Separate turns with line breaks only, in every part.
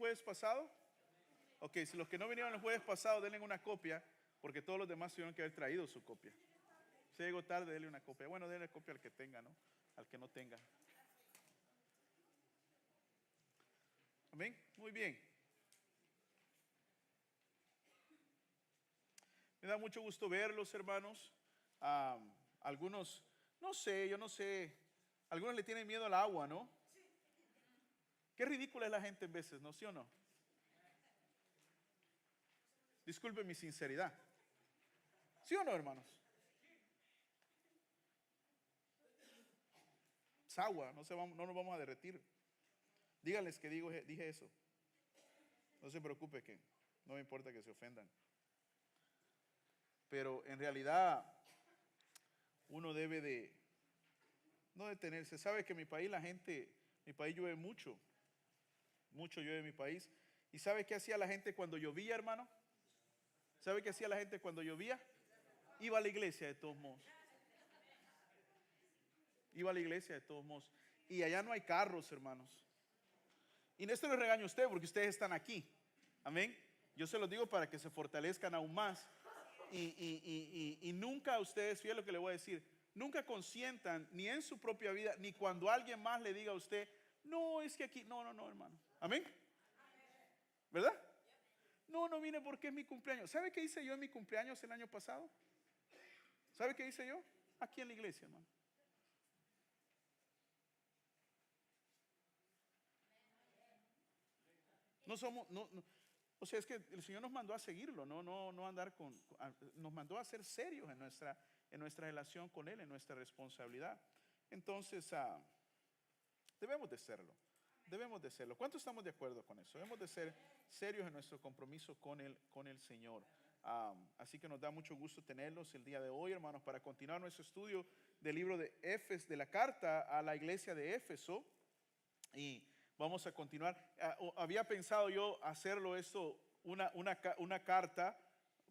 jueves pasado? Ok, si los que no vinieron el jueves pasado, denle una copia, porque todos los demás tuvieron que haber traído su copia. Si llegó tarde, denle una copia. Bueno, denle copia al que tenga, ¿no? Al que no tenga. Amén. Muy bien. Me da mucho gusto verlos, hermanos. Algunos, no sé, yo no sé. Algunos le tienen miedo al agua, ¿no? Qué ridícula es la gente en veces, ¿no? ¿Sí o no? Disculpe mi sinceridad. ¿Sí o no, hermanos? Es agua, no nos vamos a derretir. Díganles que dije eso. No se preocupe, que no me importa que se ofendan. Pero en realidad uno debe de no detenerse. Sabe que en mi país mi país llueve mucho. Mucho llueve en mi país. ¿Y sabe qué hacía la gente cuando llovía, hermano? ¿Sabe qué hacía la gente cuando llovía? Iba a la iglesia de todos modos. Iba a la iglesia de todos modos. Y allá no hay carros, hermanos. Y esto le regaño a usted porque ustedes están aquí. Amén. Yo se los digo para que se fortalezcan aún más. Y nunca ustedes, fíjense lo que le voy a decir, nunca consientan ni en su propia vida, ni cuando alguien más le diga a usted, no, es que aquí, no, hermano. Amén. ¿Verdad? No vine porque es mi cumpleaños. ¿Sabe qué hice yo en mi cumpleaños el año pasado? ¿Sabe qué hice yo? Aquí en la iglesia, hermano. No somos, o sea, es que el Señor nos mandó a seguirlo, no andar nos mandó a ser serios en nuestra relación con Él, en nuestra responsabilidad. Entonces, debemos de serlo. ¿Cuántos estamos de acuerdo con eso? Debemos de ser serios en nuestro compromiso con el Señor. Así que nos da mucho gusto tenerlos el día de hoy, hermanos, para continuar nuestro estudio del libro de Éfeso, de la carta a la iglesia de Éfeso. Y vamos a continuar. Había pensado yo hacerlo esto, una carta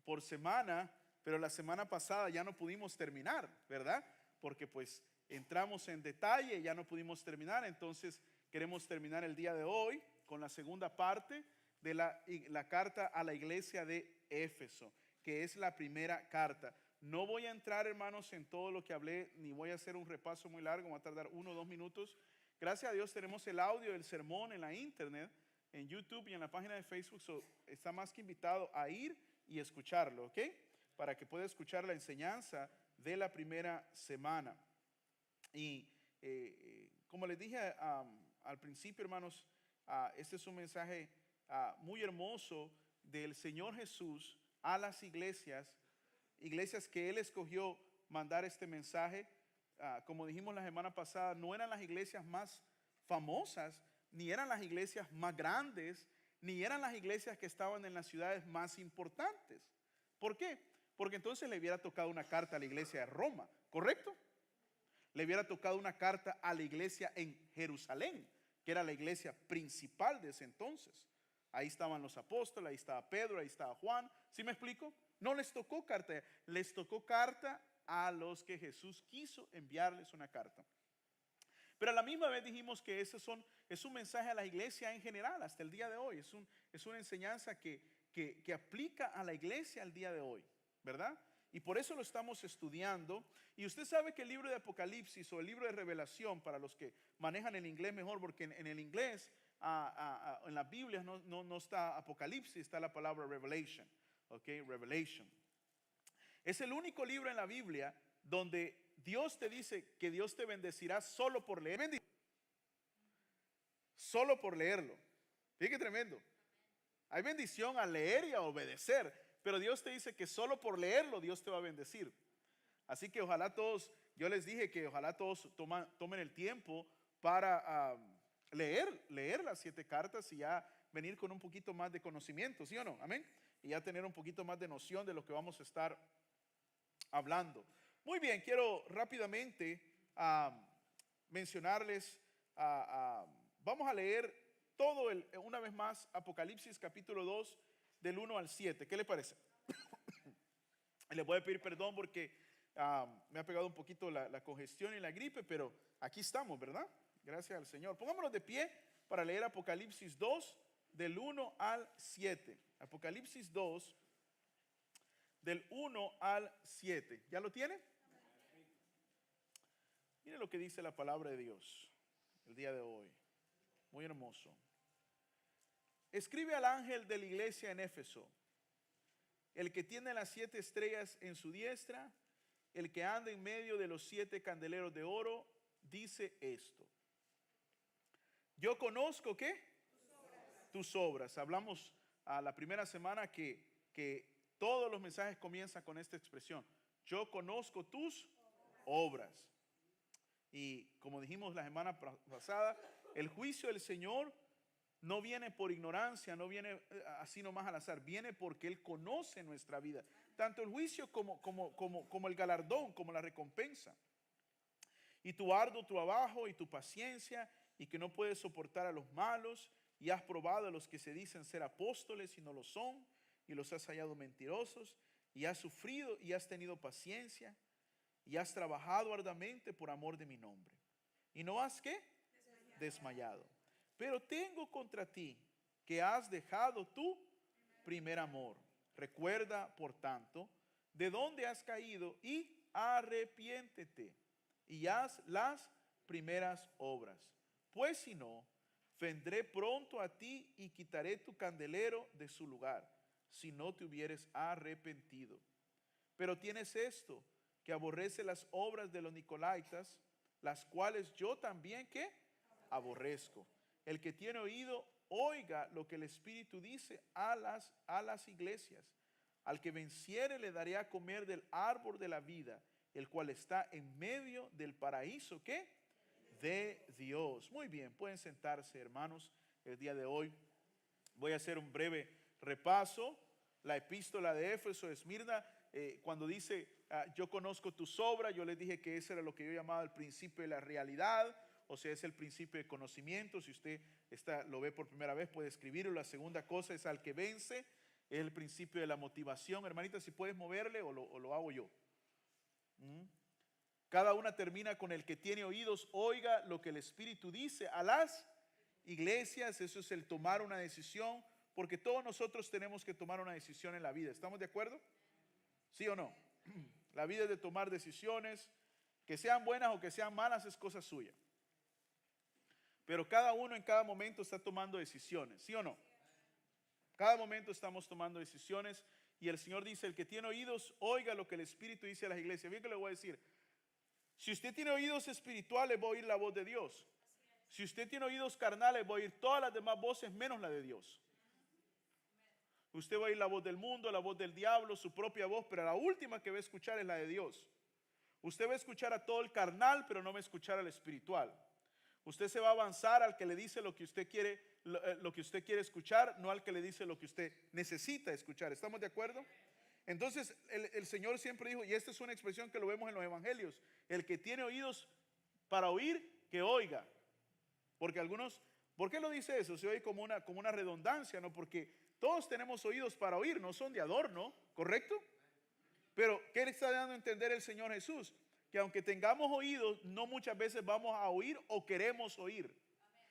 por semana, pero la semana pasada ya no pudimos terminar, ¿verdad? Porque pues entramos en detalle, ya no pudimos terminar. Entonces queremos terminar el día de hoy con la segunda parte de la carta a la iglesia de Éfeso, que es la primera carta. No voy a entrar, hermanos, en todo lo que hablé, ni voy a hacer un repaso muy largo, va a tardar 1 o 2 minutos. Gracias a Dios tenemos el audio del sermón en la internet, en YouTube y en la página de Facebook. Está más que invitado a ir y escucharlo, ¿ok? Para que pueda escuchar la enseñanza de la primera semana. Y como les dije al principio, hermanos, este es un mensaje muy hermoso del Señor Jesús a las iglesias que Él escogió mandar este mensaje. Como dijimos la semana pasada, no eran las iglesias más famosas, ni eran las iglesias más grandes, ni eran las iglesias que estaban en las ciudades más importantes. ¿Por qué? Porque entonces le hubiera tocado una carta a la iglesia de Roma, ¿correcto? Le hubiera tocado una carta a la iglesia en Jerusalén, que era la iglesia principal de ese entonces. Ahí estaban los apóstoles, ahí estaba Pedro, ahí estaba Juan. ¿Sí me explico? No les tocó carta, les tocó carta a los que Jesús quiso enviarles una carta. Pero a la misma vez dijimos que es un mensaje a la iglesia en general hasta el día de hoy. Es una enseñanza que aplica a la iglesia al día de hoy, ¿verdad? Y por eso lo estamos estudiando. Y usted sabe que el libro de Apocalipsis o el libro de Revelación, para los que manejan el inglés mejor, porque en el inglés, en las Biblias no está Apocalipsis, está la palabra Revelation. Ok, Revelation. Es el único libro en la Biblia donde Dios te dice que Dios te bendecirá solo por leer. Solo por leerlo. Fíjate qué tremendo. Hay bendición al leer y a obedecer, pero Dios te dice que solo por leerlo Dios te va a bendecir. Así que ojalá todos, yo les dije que ojalá todos tomen el tiempo para leer las 7 cartas y ya venir con un poquito más de conocimiento, ¿sí o no? Amén. Y ya tener un poquito más de noción de lo que vamos a estar hablando. Muy bien, quiero rápidamente mencionarles, vamos a leer todo una vez más Apocalipsis capítulo 2 del 1 al 7. ¿Qué le parece? Les voy a pedir perdón porque me ha pegado un poquito la congestión y la gripe, pero aquí estamos, ¿verdad? Gracias al Señor. Pongámonos de pie para leer Apocalipsis 2 del 1 al 7. Apocalipsis 2, del 1 al 7. ¿Ya lo tiene? Mire lo que dice la palabra de Dios el día de hoy. Muy hermoso. Escribe al ángel de la iglesia en Éfeso, el que tiene las 7 estrellas en su diestra, el que anda en medio de los 7 candeleros de oro, dice esto. Yo conozco, ¿qué? Tus obras. Hablamos a la primera semana que todos los mensajes comienzan con esta expresión. Yo conozco tus obras. Y como dijimos la semana pasada, el juicio del Señor no viene por ignorancia, no viene así nomás al azar, viene porque Él conoce nuestra vida. Tanto el juicio como el galardón, como la recompensa. Y tu arduo trabajo y tu paciencia, y que no puedes soportar a los malos, y has probado a los que se dicen ser apóstoles y no lo son, y los has hallado mentirosos, y has sufrido y has tenido paciencia, y has trabajado arduamente por amor de mi nombre. Y no has, ¿qué? Desmayado. Pero tengo contra ti que has dejado tu primer amor. Recuerda, por tanto, de dónde has caído y arrepiéntete y haz las primeras obras. Pues si no, vendré pronto a ti y quitaré tu candelero de su lugar, si no te hubieres arrepentido. Pero tienes esto, que aborrece las obras de los nicolaitas, las cuales yo también, ¿qué? Aborrezco. El que tiene oído, oiga lo que el Espíritu dice a las iglesias. Al que venciere le daré a comer del árbol de la vida, el cual está en medio del paraíso, ¿qué? De Dios. Muy bien, pueden sentarse, hermanos. El día de hoy voy a hacer un breve repaso. La epístola de Éfeso, de Esmirna, cuando dice, yo conozco tus obras, yo les dije que ese era lo que yo llamaba el principio de la realidad. O sea, es el principio de conocimiento. Si usted lo ve por primera vez, puede escribirlo. La segunda cosa es al que vence, es el principio de la motivación. Hermanita, si puedes moverle o lo hago yo. Cada una termina con el que tiene oídos, oiga lo que el Espíritu dice a las iglesias. Eso es el tomar una decisión, porque todos nosotros tenemos que tomar una decisión en la vida. ¿Estamos de acuerdo? ¿Sí o no? La vida es de tomar decisiones, que sean buenas o que sean malas, es cosa suya. Pero cada uno en cada momento está tomando decisiones, ¿sí o no? Cada momento estamos tomando decisiones y el Señor dice, el que tiene oídos, oiga lo que el Espíritu dice a las iglesias. Bien que le voy a decir, si usted tiene oídos espirituales, va a oír la voz de Dios. Si usted tiene oídos carnales, va a oír todas las demás voces menos la de Dios. Usted va a oír la voz del mundo, la voz del diablo, su propia voz, pero la última que va a escuchar es la de Dios. Usted va a escuchar a todo el carnal, pero no va a escuchar al espiritual. Usted se va a avanzar al que le dice lo que usted quiere, lo que usted quiere escuchar, no al que le dice lo que usted necesita escuchar. ¿Estamos de acuerdo? Entonces el Señor siempre dijo, y esta es una expresión que lo vemos en los evangelios, el que tiene oídos para oír, que oiga. Porque algunos, ¿por qué lo dice eso? Se oye como una redundancia, ¿no? Porque todos tenemos oídos para oír, no son de adorno, ¿correcto? Pero ¿qué le está dando a entender el Señor Jesús? Que aunque tengamos oídos, no muchas veces vamos a oír o queremos oír.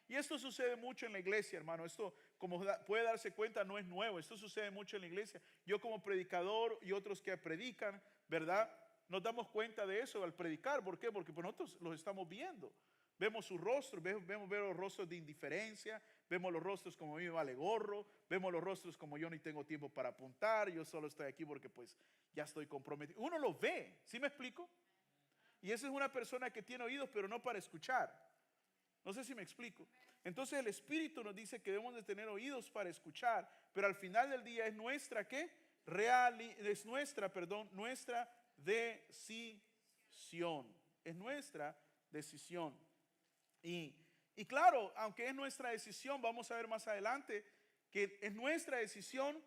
Y esto sucede mucho en la iglesia, hermano. Esto, como puede darse cuenta, no es nuevo. Esto sucede mucho en la iglesia. Yo como predicador y otros que predican, ¿verdad? Nos damos cuenta de eso al predicar. ¿Por qué? Porque pues nosotros los estamos viendo. Vemos sus rostros, vemos los rostros de indiferencia, vemos los rostros como a mí me vale gorro, vemos los rostros como yo ni tengo tiempo para apuntar, yo solo estoy aquí porque pues ya estoy comprometido. Uno lo ve, ¿sí me explico? Y esa es una persona que tiene oídos pero no para escuchar. No sé si me explico. Entonces el Espíritu nos dice que debemos de tener oídos para escuchar, pero al final del día es nuestra ¿qué? Nuestra decisión. Es nuestra decisión. Y claro, aunque es nuestra decisión, vamos a ver más adelante que es nuestra decisión,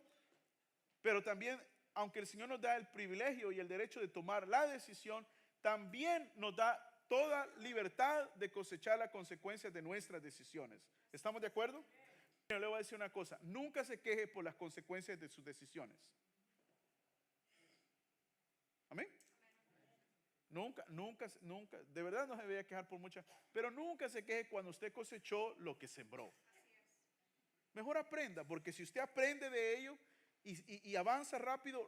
pero también, aunque el Señor nos da el privilegio y el derecho de tomar la decisión, también nos da toda libertad de cosechar las consecuencias de nuestras decisiones. ¿Estamos de acuerdo? Yo le voy a decir una cosa, nunca se queje por las consecuencias de sus decisiones. Amén. Nunca, de verdad no se debería quejar por muchas, pero nunca se queje cuando usted cosechó lo que sembró. Mejor aprenda, porque si usted aprende de ello y avanza rápido,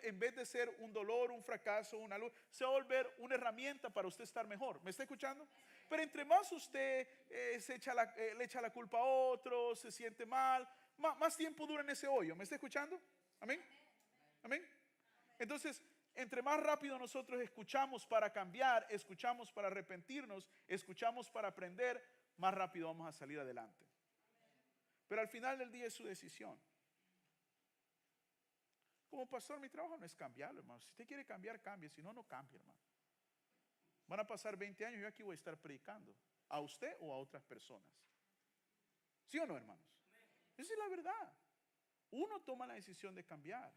en vez de ser un dolor, un fracaso, una luz, se va a volver una herramienta para usted estar mejor. ¿Me está escuchando? Pero entre más usted le echa la culpa a otros, se siente mal, más tiempo dura en ese hoyo. ¿Me está escuchando? Amén. Amén. Entonces, entre más rápido nosotros escuchamos para cambiar, escuchamos para arrepentirnos, escuchamos para aprender, más rápido vamos a salir adelante. Pero al final del día es su decisión. Como pastor, mi trabajo no es cambiarlo, hermano. Si usted quiere cambiar, cambie. Si no, no cambie, hermano. Van a pasar 20 años y yo aquí voy a estar predicando. ¿A usted o a otras personas? ¿Sí o no, hermanos? Esa es la verdad. Uno toma la decisión de cambiar.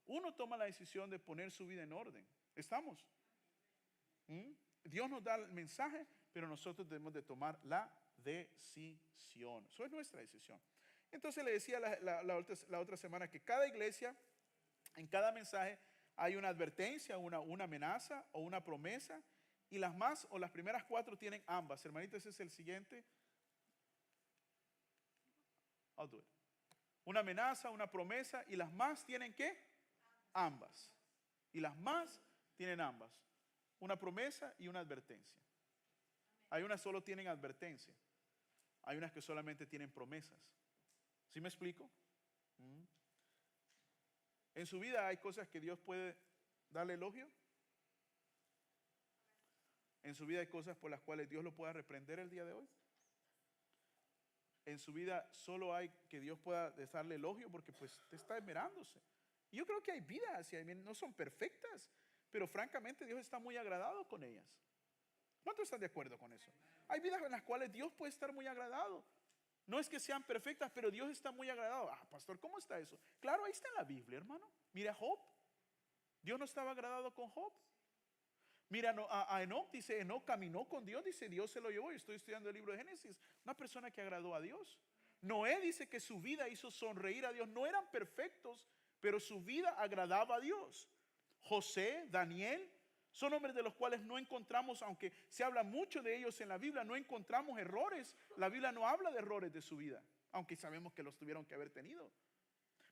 Uno toma la decisión de poner su vida en orden. ¿Estamos? Dios nos da el mensaje, pero nosotros debemos de tomar la decisión. Eso es nuestra decisión. Entonces le decía la otra semana que cada iglesia, en cada mensaje, hay una advertencia, una amenaza o una promesa. Y las primeras 4 tienen ambas. Hermanito, ese es el siguiente. I'll do it. Una amenaza, una promesa. Y las más tienen ¿qué? Ambas. Y las más tienen ambas. Una promesa y una advertencia. Hay unas solo tienen advertencia. Hay unas que solamente tienen promesas. ¿Sí me explico? En su vida hay cosas que Dios puede darle elogio. En su vida hay cosas por las cuales Dios lo pueda reprender el día de hoy. En su vida solo hay que Dios pueda darle elogio porque pues te está esmerándose. Y yo creo que hay vidas y no son perfectas, pero francamente Dios está muy agradado con ellas. ¿Cuántos están de acuerdo con eso? Hay vidas en las cuales Dios puede estar muy agradado. No es que sean perfectas, pero Dios está muy agradado. Ah, pastor, ¿cómo está eso? Claro, ahí está en la Biblia, hermano. Mira a Job. Dios no estaba agradado con Job. Mira a Enoc, dice, Enoc caminó con Dios, dice, Dios se lo llevó. Yo estoy estudiando el libro de Génesis. Una persona que agradó a Dios. Noé dice que su vida hizo sonreír a Dios. No eran perfectos, pero su vida agradaba a Dios. José, Daniel, son hombres de los cuales no encontramos, aunque se habla mucho de ellos en la Biblia, no encontramos errores. La Biblia no habla de errores de su vida, aunque sabemos que los tuvieron que haber tenido.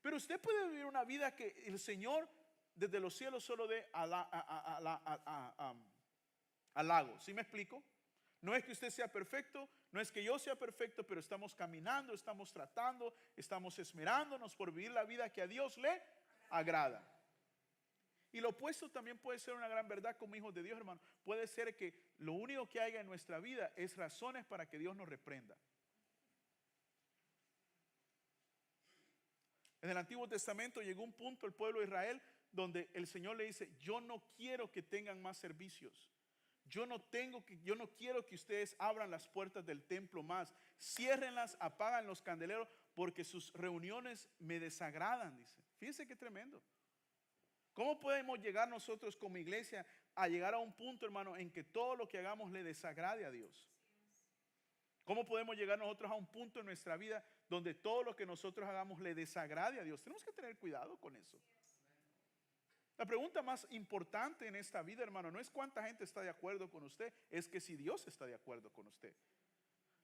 Pero usted puede vivir una vida que el Señor desde los cielos solo dé halago. ¿Sí me explico? No es que usted sea perfecto, no es que yo sea perfecto, pero estamos caminando, estamos tratando, estamos esmerándonos por vivir la vida que a Dios le agrada. Y lo opuesto también puede ser una gran verdad como hijos de Dios, hermano. Puede ser que lo único que haya en nuestra vida es razones para que Dios nos reprenda. En el Antiguo Testamento llegó un punto el pueblo de Israel donde el Señor le dice, yo no quiero que tengan más servicios. Yo no quiero que ustedes abran las puertas del templo más. Ciérrenlas, apagan los candeleros porque sus reuniones me desagradan, dice. Fíjense qué tremendo. ¿Cómo podemos llegar nosotros como iglesia a llegar a un punto, hermano, en que todo lo que hagamos le desagrade a Dios? ¿Cómo podemos llegar nosotros a un punto en nuestra vida donde todo lo que nosotros hagamos le desagrade a Dios? Tenemos que tener cuidado con eso. La pregunta más importante en esta vida, hermano, no es cuánta gente está de acuerdo con usted, es que si Dios está de acuerdo con usted.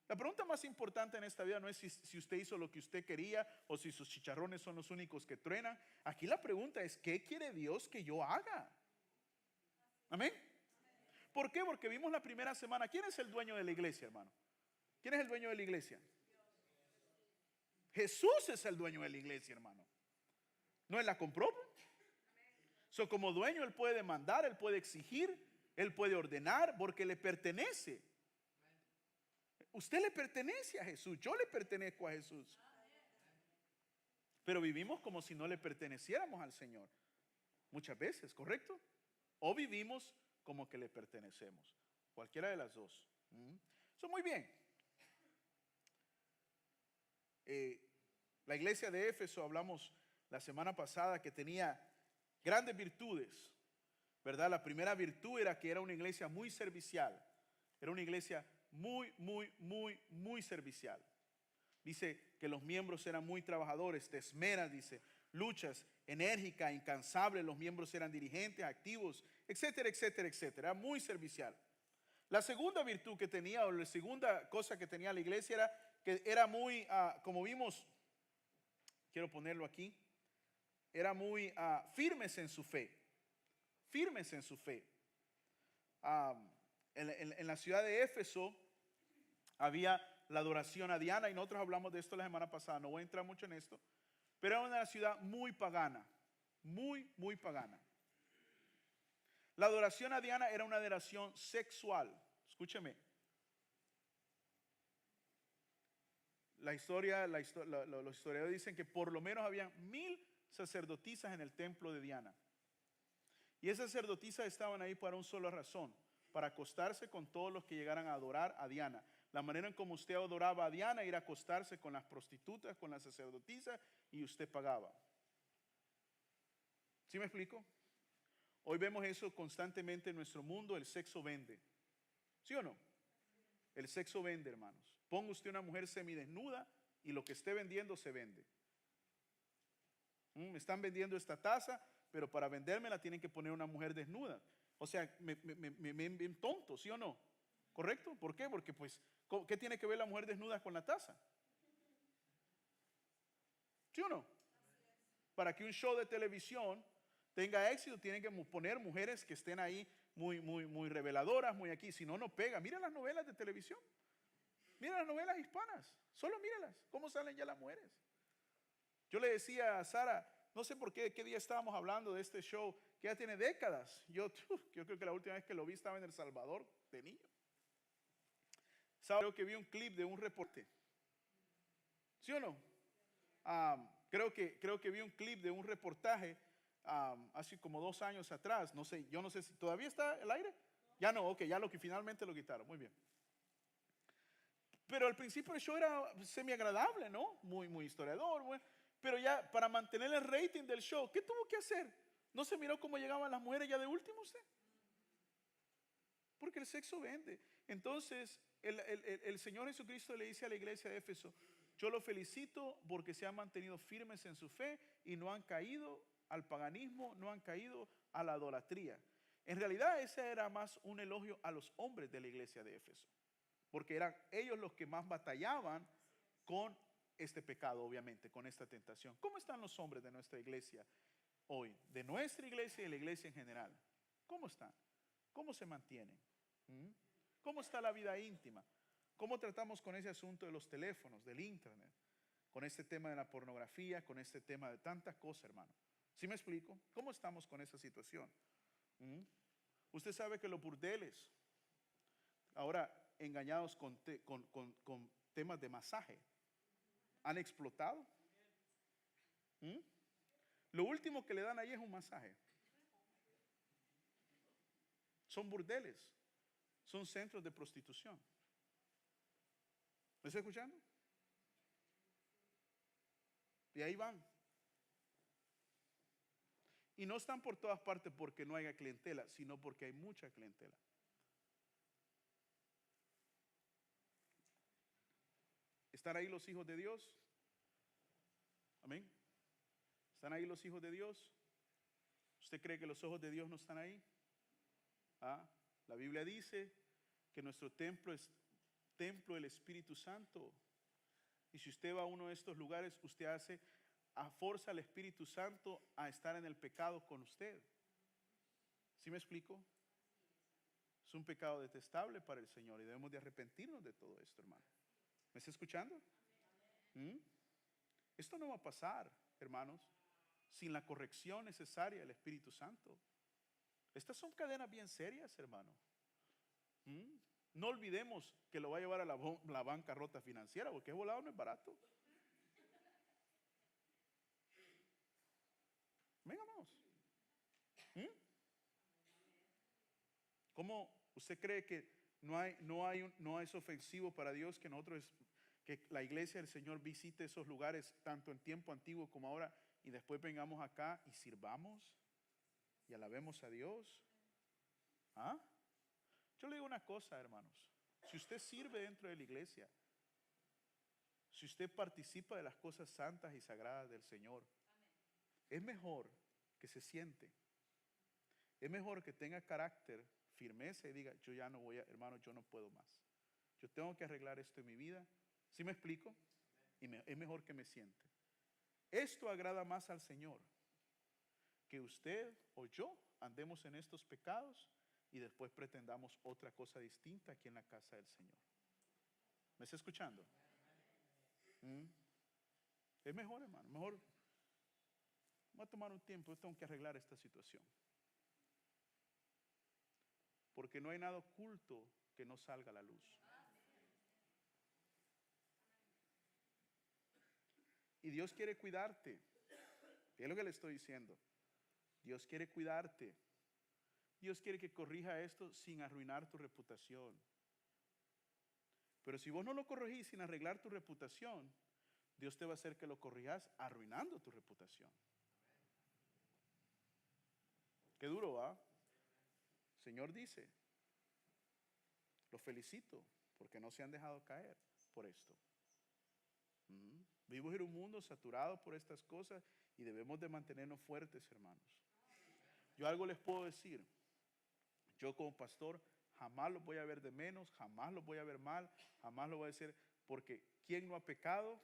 La pregunta más importante en esta vida no es si usted hizo lo que usted quería o si sus chicharrones son los únicos que truenan. Aquí la pregunta es, ¿qué quiere Dios que yo haga? Amén. ¿Por qué? Porque vimos la primera semana. ¿Quién es el dueño de la iglesia, hermano? ¿Quién es el dueño de la iglesia? Jesús es el dueño de la iglesia, hermano. ¿No él la compró? Como dueño él puede demandar, él puede exigir, él puede ordenar porque le pertenece. Usted le pertenece a Jesús, yo le pertenezco a Jesús. Pero vivimos como si no le perteneciéramos al Señor. Muchas veces, ¿correcto? O vivimos como que le pertenecemos. Cualquiera de las dos. Eso muy bien. La iglesia de Éfeso, hablamos la semana pasada que tenía grandes virtudes, ¿verdad? La primera virtud era que era una iglesia muy servicial. Era una iglesia muy servicial. Dice que los miembros eran muy trabajadores, te esmeras, dice, luchas, enérgica, incansable. Los miembros eran dirigentes, activos, etcétera, etcétera, etcétera. Era muy servicial. La segunda virtud que tenía, o la segunda cosa que tenía la iglesia era que era muy, como vimos, quiero ponerlo aquí, era muy firmes en su fe, firmes en su fe. En la ciudad de Éfeso había la adoración a Diana, y nosotros hablamos de esto la semana pasada, no voy a entrar mucho en esto, pero era una ciudad muy pagana, muy, muy pagana. La adoración a Diana era una adoración sexual. Escúcheme. Los historiadores dicen que por lo menos había 1000 sacerdotisas en el templo de Diana. Y esas sacerdotisas estaban ahí para una sola razón, para acostarse con todos los que llegaran a adorar a Diana. La manera en como usted adoraba a Diana era acostarse con las prostitutas, con las sacerdotisas, y usted pagaba. ¿Sí me explico? Hoy vemos eso constantemente en nuestro mundo, el sexo vende. ¿Sí o no? El sexo vende, hermanos. Ponga usted una mujer semidesnuda y lo que esté vendiendo se vende. Me están vendiendo esta taza, pero para vendérmela tienen que poner una mujer desnuda. O sea, me ven tonto, ¿sí o no? ¿Correcto? ¿Por qué? Porque pues, ¿qué tiene que ver la mujer desnuda con la taza? ¿Sí o no? Para que un show de televisión tenga éxito, tienen que poner mujeres que estén ahí muy reveladoras, muy aquí. Si no, no pega. Mira las novelas de televisión. Mira las novelas hispanas. Solo míralas. ¿Cómo salen ya las mujeres? Yo le decía a Sara, no sé por qué día estábamos hablando de este show, que ya tiene décadas. Yo creo que la última vez que lo vi estaba en El Salvador, de niño. Creo que vi un clip de un reporte. ¿Sí o no? Creo que vi un clip de un reportaje hace como 2 años atrás. No sé, yo no sé si todavía está el aire. Ya no, ok, ya finalmente lo quitaron. Muy bien. Pero al principio el show era semi agradable, ¿no? Muy historiador, bueno. Pero ya para mantener el rating del show, ¿qué tuvo que hacer? ¿No se miró cómo llegaban las mujeres ya de último usted? Porque el sexo vende. Entonces, el Señor Jesucristo le dice a la iglesia de Éfeso, yo lo felicito porque se han mantenido firmes en su fe y no han caído al paganismo, no han caído a la idolatría. En realidad ese era más un elogio a los hombres de la iglesia de Éfeso, porque eran ellos los que más batallaban con este pecado, obviamente, con esta tentación. ¿Cómo están los hombres de nuestra iglesia hoy? De nuestra iglesia y de la iglesia en general. ¿Cómo están? ¿Cómo se mantienen? ¿Cómo está la vida íntima? ¿Cómo tratamos con ese asunto de los teléfonos, del internet? Con este tema de la pornografía, con este tema de tantas cosas, hermano. ¿Sí me explico? ¿Cómo estamos con esa situación? Usted sabe que los burdeles, ahora engañados con temas de masaje, han explotado. Lo último que le dan ahí es un masaje. Son burdeles, son centros de prostitución. ¿Me está escuchando? Y ahí van. Y no están por todas partes porque no haya clientela, sino porque hay mucha clientela. ¿Están ahí los hijos de Dios? Amén. ¿Están ahí los hijos de Dios? ¿Usted cree que los ojos de Dios no están ahí? La Biblia dice que nuestro templo es templo del Espíritu Santo. Y si usted va a uno de estos lugares, usted forza al Espíritu Santo a estar en el pecado con usted. ¿Sí me explico? Es un pecado detestable para el Señor y debemos de arrepentirnos de todo esto, hermano. ¿Me está escuchando? Esto no va a pasar, hermanos, sin la corrección necesaria del Espíritu Santo. Estas son cadenas bien serias, hermano. No olvidemos que lo va a llevar a la bancarrota financiera, porque es volado, no es barato. Venga, vamos. ¿Cómo usted cree que no es ofensivo para Dios que la iglesia del Señor visite esos lugares tanto en tiempo antiguo como ahora y después vengamos acá y sirvamos y alabemos a Dios? Yo le digo una cosa, hermanos. Si usted sirve dentro de la iglesia, si usted participa de las cosas santas y sagradas del Señor, es mejor que se siente. Es mejor que tenga carácter, firmeza y diga, yo ya no voy hermano, yo no puedo más. Yo tengo que arreglar esto en mi vida ¿Sí me explico? Es mejor que me siente. Esto agrada más al Señor que usted o yo andemos en estos pecados y después pretendamos otra cosa distinta aquí en la casa del Señor. ¿Me está escuchando? ¿Mm? Es mejor, hermano. Mejor. Voy a tomar un tiempo. Yo tengo que arreglar esta situación. Porque no hay nada oculto que no salga a la luz. Y Dios quiere cuidarte. Es lo que le estoy diciendo. Dios quiere cuidarte. Dios quiere que corrija esto sin arruinar tu reputación. Pero si vos no lo corregís sin arreglar tu reputación, Dios te va a hacer que lo corrijas arruinando tu reputación. Qué duro, ¿va? Señor dice, los felicito porque no se han dejado caer por esto. Vivimos en un mundo saturado por estas cosas y debemos de mantenernos fuertes, hermanos. Yo algo les puedo decir. Yo como pastor jamás los voy a ver de menos, jamás los voy a ver mal, jamás lo voy a decir, porque ¿quién no ha pecado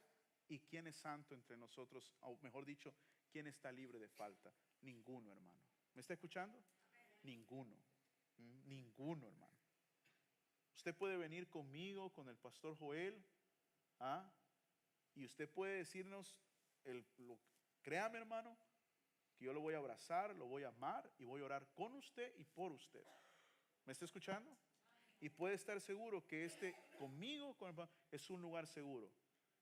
y quién es santo entre nosotros? O mejor dicho, ¿quién está libre de falta? Ninguno, hermano. ¿Me está escuchando? Ninguno. Ninguno, hermano. Usted puede venir conmigo, con el pastor Joel, ¿ah? Y usted puede decirnos, créame, hermano, que yo lo voy a abrazar, lo voy a amar y voy a orar con usted y por usted. ¿Me está escuchando? Y puede estar seguro que conmigo es un lugar seguro.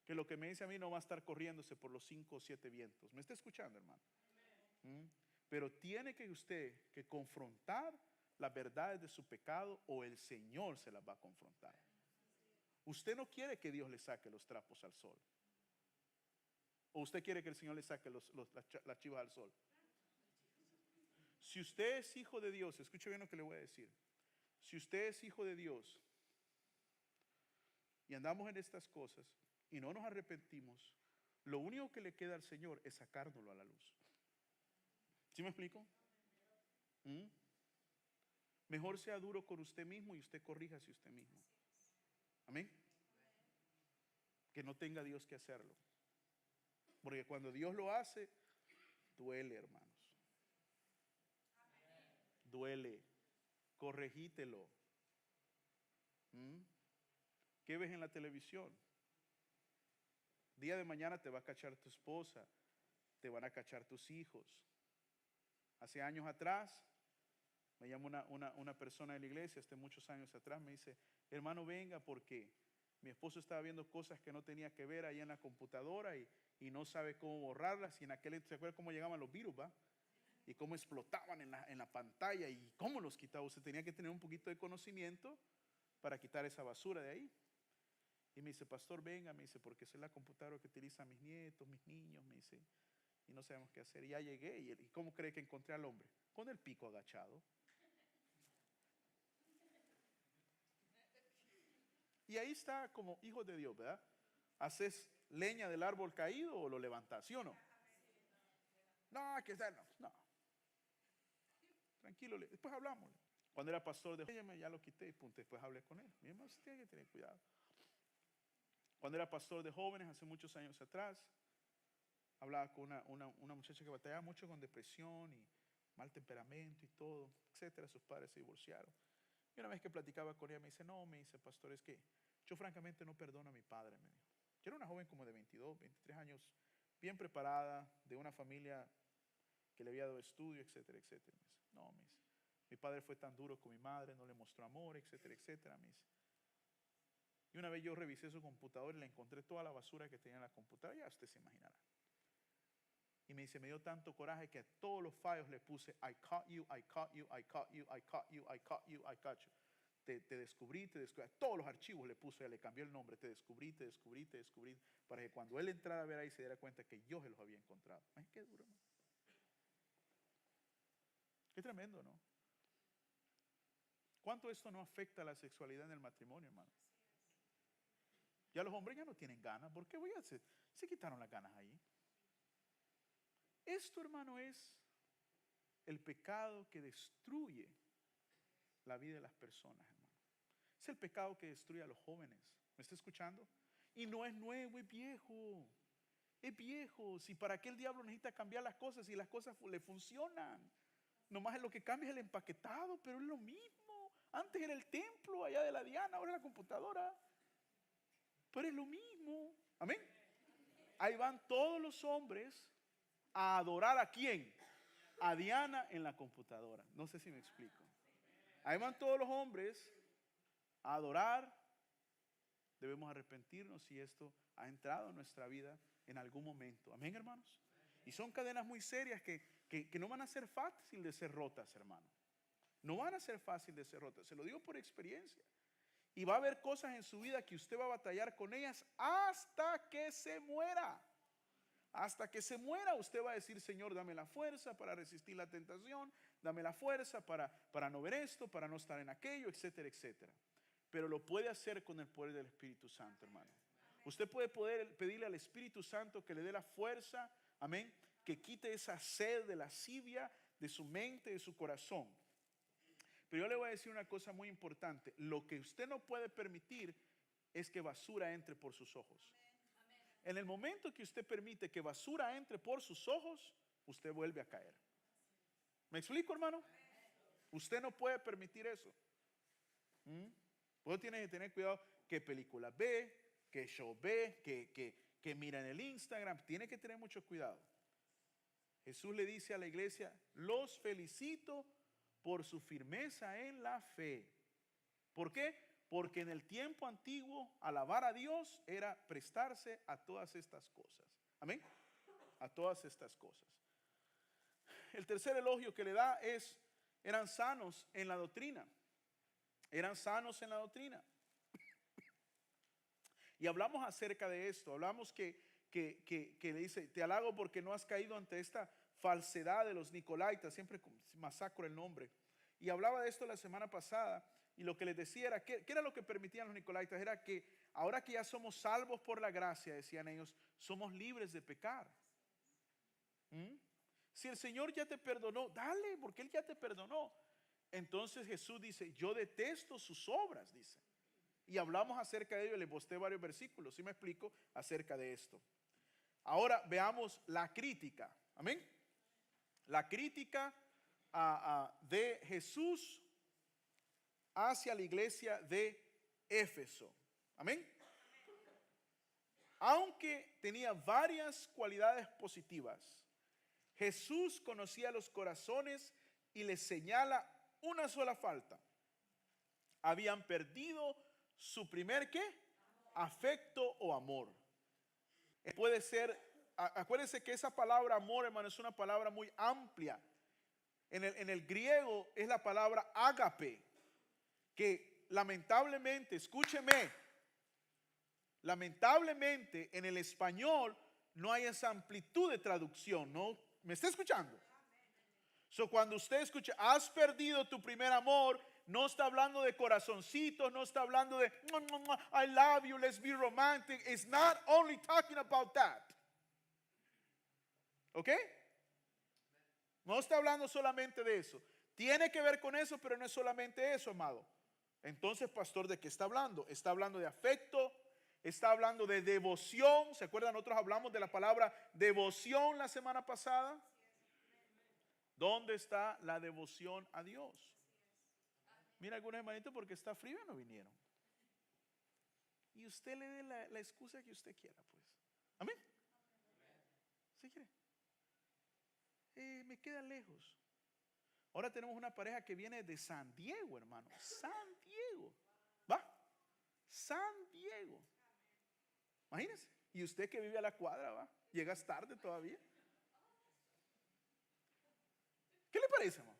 Que lo que me dice a mí no va a estar corriéndose por los 5 o 7 vientos. ¿Me está escuchando, hermano? Pero tiene que usted que confrontar las verdades de su pecado o el Señor se las va a confrontar. Usted no quiere que Dios le saque los trapos al sol. ¿O usted quiere que el Señor le saque las chivas al sol? Si usted es hijo de Dios, escuche bien lo que le voy a decir. Si usted es hijo de Dios y andamos en estas cosas y no nos arrepentimos, lo único que le queda al Señor es sacárnoslo a la luz. ¿Sí me explico? Mejor sea duro con usted mismo y usted corríjase usted mismo. Amén. Que no tenga Dios que hacerlo. Porque cuando Dios lo hace, duele, hermanos. Duele. Corregítelo. ¿Qué ves en la televisión? Día de mañana te va a cachar tu esposa, te van a cachar tus hijos. Hace años atrás, me llamó una persona de la iglesia, muchos años atrás, me dice, hermano, venga porque mi esposo estaba viendo cosas que no tenía que ver ahí en la computadora y no sabe cómo borrarlas. Y en aquel, ¿se acuerda cómo llegaban los virus, va? Y cómo explotaban en la pantalla y cómo los quitaba. Usted tenía que tener un poquito de conocimiento para quitar esa basura de ahí. Y me dice, pastor, venga, me dice, porque esa es la computadora que utilizan mis nietos, mis niños, me dice, y no sabemos qué hacer. Y ya llegué, ¿y cómo cree que encontré al hombre? Con el pico agachado. Y ahí está como hijo de Dios, ¿verdad? ¿Haces leña del árbol caído o lo levantas, sí o no? No, que está, no. Tranquilo, después hablamos. Cuando era pastor de jóvenes, ya lo quité y punto, después hablé con él. Mi hermano, usted tiene que tener cuidado. Cuando era pastor de jóvenes, hace muchos años atrás, hablaba con una muchacha que batallaba mucho con depresión y mal temperamento y todo, etcétera. Sus padres se divorciaron. Y una vez que platicaba con ella, me dice, no, me dice, pastor, es que yo francamente no perdono a mi padre, me dijo. Yo era una joven como de 22, 23 años, bien preparada, de una familia que le había dado estudio, etcétera, etcétera. Me dice, no, me dice, mi padre fue tan duro con mi madre, no le mostró amor, etcétera, etcétera, me dice. Y una vez yo revisé su computadora y le encontré toda la basura que tenía en la computadora, ya usted se imaginará. Y me dice, me dio tanto coraje que a todos los fallos le puse, I caught you, I caught you, I caught you, I caught you, I caught you, I caught you. Te descubrí, todos los archivos le puse, le cambié el nombre, te descubrí, para que cuando él entrara a ver ahí se diera cuenta que yo se los había encontrado. Ay, qué duro, ¿no? Qué tremendo, ¿no? ¿Cuánto esto no afecta a la sexualidad en el matrimonio, hermano? Ya los hombres ya no tienen ganas, ¿por qué? Se quitaron las ganas ahí. Esto, hermano, es el pecado que destruye la vida de las personas, hermano. Es el pecado que destruye a los jóvenes. ¿Me está escuchando? Y no es nuevo, es viejo. Es viejo. Si para qué el diablo necesita cambiar las cosas y las cosas le funcionan. Nomás lo que cambia es el empaquetado, pero es lo mismo. Antes era el templo allá de la Diana, ahora es la computadora. Pero es lo mismo. Amén. Ahí van todos los hombres a adorar ¿a quién? A Diana en la computadora. No sé si me explico. Ahí van todos los hombres a adorar. Debemos arrepentirnos si esto ha entrado en nuestra vida en algún momento. Amén, hermanos. Y son cadenas muy serias que no van a ser fácil de ser rotas, hermano. No van a ser fácil de ser rotas. Se lo digo por experiencia. Y va a haber cosas en su vida que usted va a batallar con ellas hasta que se muera. Hasta que se muera usted va a decir: Señor, dame la fuerza para resistir la tentación. Dame la fuerza para no ver esto, para no estar en aquello, etcétera, etcétera. Pero lo puede hacer con el poder del Espíritu Santo, hermano. Usted puede pedirle al Espíritu Santo que le dé la fuerza, amén, que quite esa sed de lascivia de su mente, de su corazón. Pero yo le voy a decir una cosa muy importante. Lo que usted no puede permitir es que basura entre por sus ojos. En el momento que usted permite que basura entre por sus ojos, usted vuelve a caer. ¿Me explico, hermano? Usted no puede permitir eso. Usted tiene que tener cuidado qué película ve, qué show ve, que mira en el Instagram. Tiene que tener mucho cuidado. Jesús le dice a la iglesia: los felicito por su firmeza en la fe. ¿Por qué? Porque en el tiempo antiguo alabar a Dios era prestarse a todas estas cosas. Amén. A todas estas cosas. El tercer elogio que le da es: eran sanos en la doctrina. Eran sanos en la doctrina. Y hablamos acerca de esto. Hablamos que le dice: te halago porque no has caído ante esta falsedad de los Nicolaitas. Siempre masacro el nombre. Y hablaba de esto la semana pasada. Y lo que les decía era, ¿qué era lo que permitían los Nicolaitas? Era que ahora que ya somos salvos por la gracia, decían ellos, somos libres de pecar. Si el Señor ya te perdonó, dale, porque Él ya te perdonó. Entonces Jesús dice: yo detesto sus obras, dice. Y hablamos acerca de ello, le posté varios versículos, ¿sí me explico? Acerca de esto. Ahora veamos la crítica, amén. La crítica de Jesús hacia la iglesia de Éfeso, amén. Aunque tenía varias cualidades positivas, Jesús conocía los corazones y les señala una sola falta. Habían perdido su primer ¿qué? Afecto o amor. Puede ser, acuérdense que esa palabra amor, hermano, es una palabra muy amplia. En el griego es la palabra ágape, que lamentablemente, escúcheme, lamentablemente en el español no hay esa amplitud de traducción, ¿no? ¿Me está escuchando? Cuando usted escucha, has perdido tu primer amor, no está hablando de corazoncitos, no está hablando de I love you, let's be romantic. It's not only talking about that. ¿Ok? No está hablando solamente de eso. Tiene que ver con eso, pero no es solamente eso, amado. Entonces, pastor, ¿de qué está hablando? Está hablando de afecto, está hablando de devoción. ¿Se acuerdan? Nosotros hablamos de la palabra devoción la semana pasada. ¿Dónde está la devoción a Dios? Mira, algunos hermanitos, porque está frío y no vinieron. Y usted le dé la excusa que usted quiera, pues. Amén. ¿Sí quiere? Me queda lejos. Ahora tenemos una pareja que viene de San Diego, hermano. San Diego. ¿Va? San Diego. Imagínense. Y usted que vive a la cuadra, ¿va? Llegas tarde todavía. ¿Qué le parece, hermano?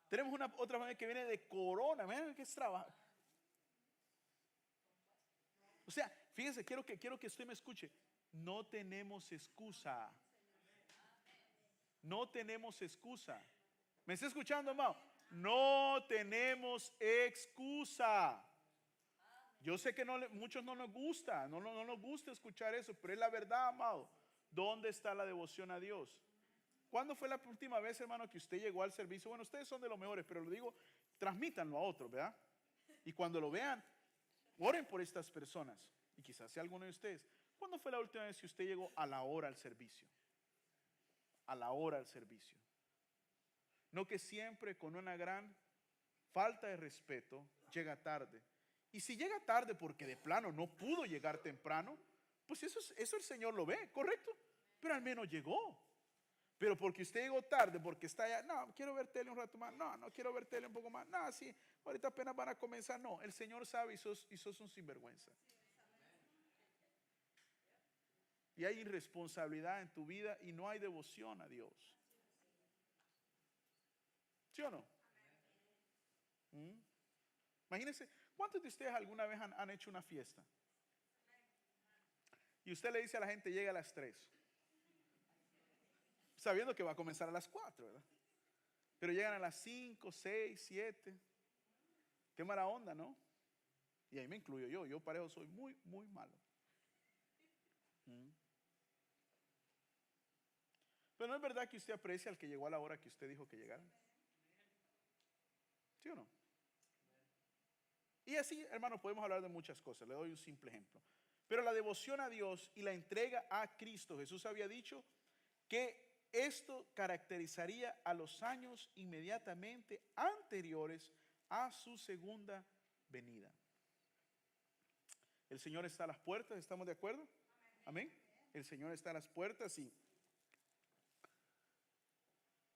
Tenemos otra familia que viene de Corona. Miren que es trabajo. O sea, fíjense, quiero que usted me escuche. No tenemos excusa. No tenemos excusa. ¿Me está escuchando, hermano? No tenemos excusa. Yo sé que muchos no nos gusta, no nos gusta escuchar eso, pero es la verdad, amado. ¿Dónde está la devoción a Dios? ¿Cuándo fue la última vez, hermano, que usted llegó al servicio? Bueno, ustedes son de los mejores, pero lo digo, transmítanlo a otros, ¿verdad? Y cuando lo vean, oren por estas personas. y quizás sea alguno de ustedes, ¿cuándo fue la última vez que usted llegó a la hora al servicio? A la hora al servicio. No que siempre con una gran falta de respeto llega tarde. Y si llega tarde porque de plano no pudo llegar temprano, pues eso el Señor lo ve, ¿correcto? Pero al menos llegó. Pero porque usted llegó tarde, porque está allá, no, quiero ver tele un rato más, no quiero ver tele un poco más, no, sí, ahorita apenas van a comenzar, no, el Señor sabe y sos un sinvergüenza. Y hay irresponsabilidad en tu vida y no hay devoción a Dios. ¿Sí o no? Imagínense, ¿cuántos de ustedes alguna vez han hecho una fiesta? Y usted le dice a la gente, llega a las 3, sabiendo que va a comenzar a las 4, ¿verdad? Pero llegan a las 5, 6, 7. Qué mala onda, ¿no? Y ahí me incluyo yo parejo soy muy, muy malo. Pero no es verdad que usted aprecia al que llegó a la hora que usted dijo que llegara. ¿Sí o no? Y así, hermanos, podemos hablar de muchas cosas. Le doy un simple ejemplo. Pero la devoción a Dios y la entrega a Cristo, Jesús había dicho que esto caracterizaría a los años inmediatamente anteriores a su segunda venida. El Señor está a las puertas, ¿estamos de acuerdo? Amén. El Señor está a las puertas y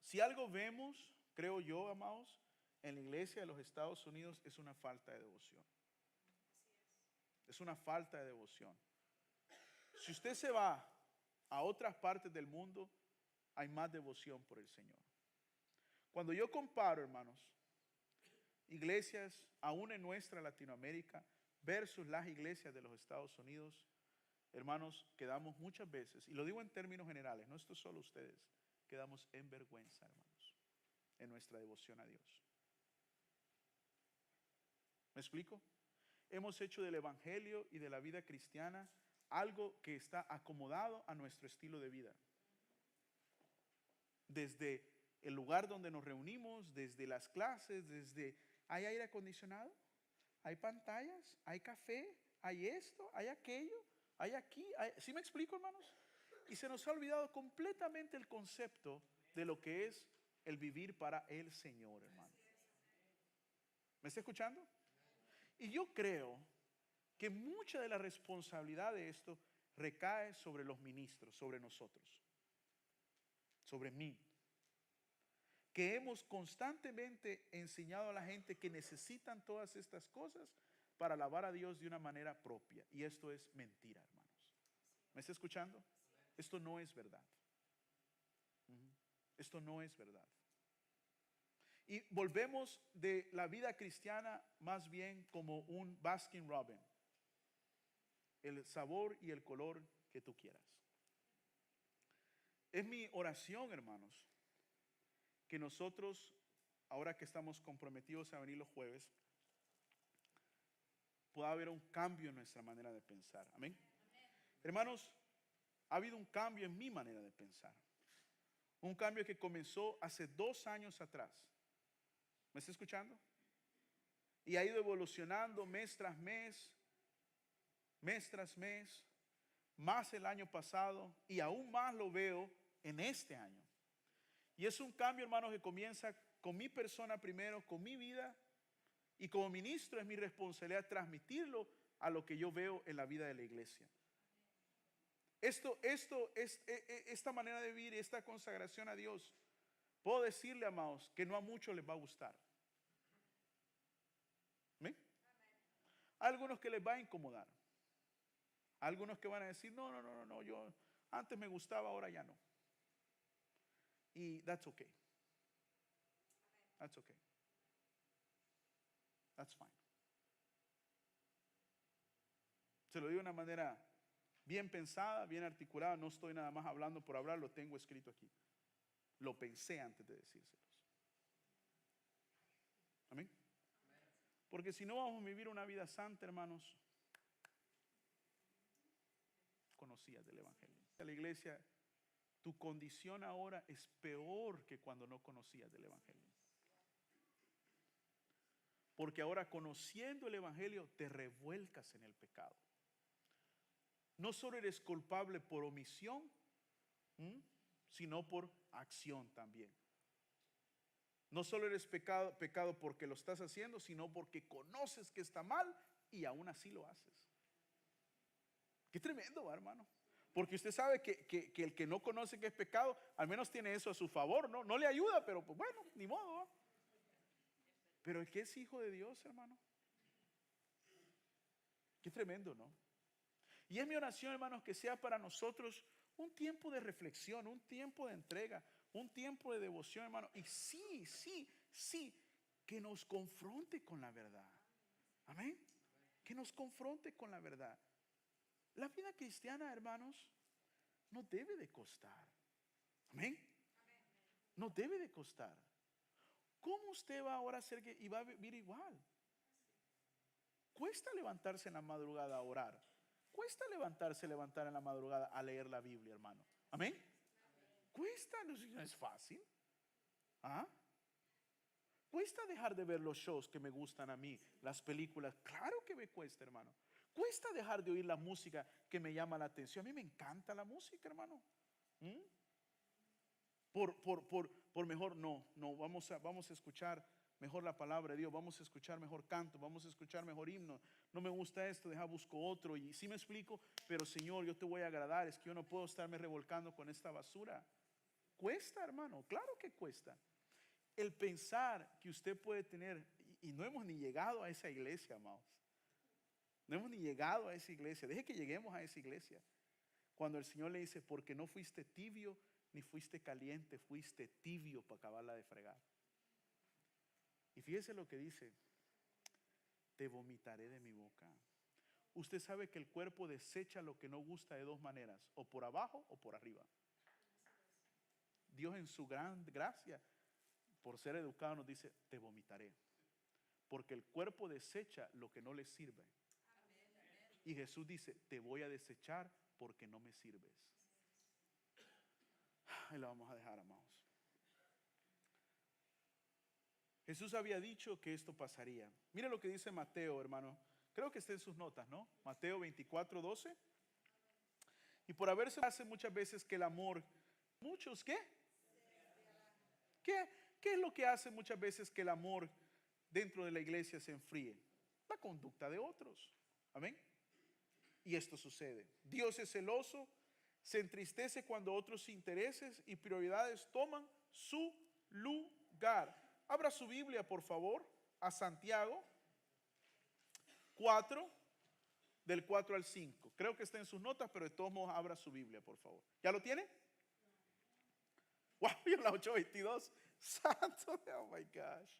si algo vemos, creo yo, amados, en la iglesia de los Estados Unidos es una falta de devoción. Es una falta de devoción. Si usted se va a otras partes del mundo, hay más devoción por el Señor. Cuando yo comparo, hermanos, iglesias aún en nuestra Latinoamérica versus las iglesias de los Estados Unidos, hermanos, quedamos muchas veces, y lo digo en términos generales, no esto solo ustedes, quedamos en vergüenza, hermanos, en nuestra devoción a Dios. ¿Me explico? Hemos hecho del evangelio y de la vida cristiana algo que está acomodado a nuestro estilo de vida. Desde el lugar donde nos reunimos, desde las clases, desde hay aire acondicionado, hay pantallas, hay café, hay esto, hay aquello, hay aquí. ¿Sí me explico, hermanos? Y se nos ha olvidado completamente el concepto de lo que es el vivir para el Señor, hermano. ¿Me está escuchando? Y yo creo que mucha de la responsabilidad de esto recae sobre los ministros, sobre nosotros, sobre mí, que hemos constantemente enseñado a la gente que necesitan todas estas cosas para alabar a Dios de una manera propia. Y esto es mentira, hermanos. ¿Me está escuchando? Esto no es verdad. Esto no es verdad. Y volvemos de la vida cristiana más bien como un Baskin Robbins. El sabor y el color que tú quieras. Es mi oración, hermanos, que nosotros, ahora que estamos comprometidos a venir los jueves, pueda haber un cambio en nuestra manera de pensar. Amén. Hermanos, ha habido un cambio en mi manera de pensar. Un cambio que comenzó hace 2 años atrás. ¿Me está escuchando? Y ha ido evolucionando mes tras mes, mes tras mes, más el año pasado y aún más lo veo en este año. Y es un cambio, hermanos, que comienza con mi persona primero, con mi vida, y como ministro es mi responsabilidad transmitirlo a lo que yo veo en la vida de la iglesia. Esta manera de vivir, esta consagración a Dios, puedo decirle, amados, que no a muchos les va a gustar. ¿Amén? Hay algunos que les va a incomodar. Hay algunos que van a decir, no, yo antes me gustaba, ahora ya no. Y that's okay. That's okay. That's fine. Se lo digo de una manera bien pensada, bien articulada. No estoy nada más hablando por hablar, lo tengo escrito aquí. Lo pensé antes de decírselos. Amén. Porque si no vamos a vivir una vida santa, hermanos, conocías del evangelio. A la iglesia, tu condición ahora es peor que cuando no conocías del evangelio. Porque ahora conociendo el evangelio te revuelcas en el pecado. no solo eres culpable por omisión, sino por acción también. No solo eres pecado porque lo estás haciendo, sino porque conoces que está mal y aún así lo haces. Qué tremendo, hermano. Porque usted sabe que el que no conoce que es pecado, al menos tiene eso a su favor, ¿no? No le ayuda, pero pues bueno, ni modo, ¿no? Pero el que es hijo de Dios, hermano, qué tremendo, ¿no? Y es mi oración, hermanos, que sea para nosotros un tiempo de reflexión, un tiempo de entrega, un tiempo de devoción, hermano. Y sí, que nos confronte con la verdad. Amén. Que nos confronte con la verdad. La vida cristiana, hermanos, no debe de costar. Amén. No debe de costar. ¿Cómo usted va ahora a ser y va a vivir igual? Cuesta levantarse en la madrugada a orar. Cuesta levantar en la madrugada a leer la Biblia, hermano. Amén. Cuesta, no es fácil. ¿Ah? Cuesta dejar de ver los shows que me gustan a mí, las películas. Claro que me cuesta, hermano. Cuesta dejar de oír la música que me llama la atención. A mí me encanta la música, hermano. Por mejor, no, vamos a escuchar mejor la palabra de Dios, vamos a escuchar mejor canto, vamos a escuchar mejor himno. No me gusta esto, busco otro. Y sí me explico, pero Señor, yo te voy a agradar. Es que yo no puedo estarme revolcando con esta basura. Cuesta, hermano, claro que cuesta. El pensar que usted puede tener, y no hemos ni llegado a esa iglesia, amados. No hemos ni llegado a esa iglesia. Deje que lleguemos a esa iglesia. Cuando el Señor le dice, porque no fuiste tibio ni fuiste caliente, fuiste tibio para acabarla de fregar. Y fíjese lo que dice, te vomitaré de mi boca. Usted sabe que el cuerpo desecha lo que no gusta de dos maneras, o por abajo o por arriba. Dios en su gran gracia, por ser educado, nos dice, te vomitaré. Porque el cuerpo desecha lo que no le sirve. Y Jesús dice, te voy a desechar porque no me sirves. Ahí lo vamos a dejar, amados. Jesús había dicho que esto pasaría. Mire lo que dice Mateo, hermano. Creo que está en sus notas, ¿no? Mateo 24:12. Y por haberse hace muchas veces que el amor, muchos, ¿qué? ¿Qué es lo que hace muchas veces que el amor dentro de la iglesia se enfríe? La conducta de otros. Amén. Y esto sucede. Dios es celoso, se entristece cuando otros intereses y prioridades toman su lugar. Abra su Biblia, por favor, a Santiago 4, del 4 al 5. Creo que está en sus notas, pero de todos modos abra su Biblia, por favor. ¿Ya lo tiene? Wow, y en la 8:22. Santo, oh my gosh.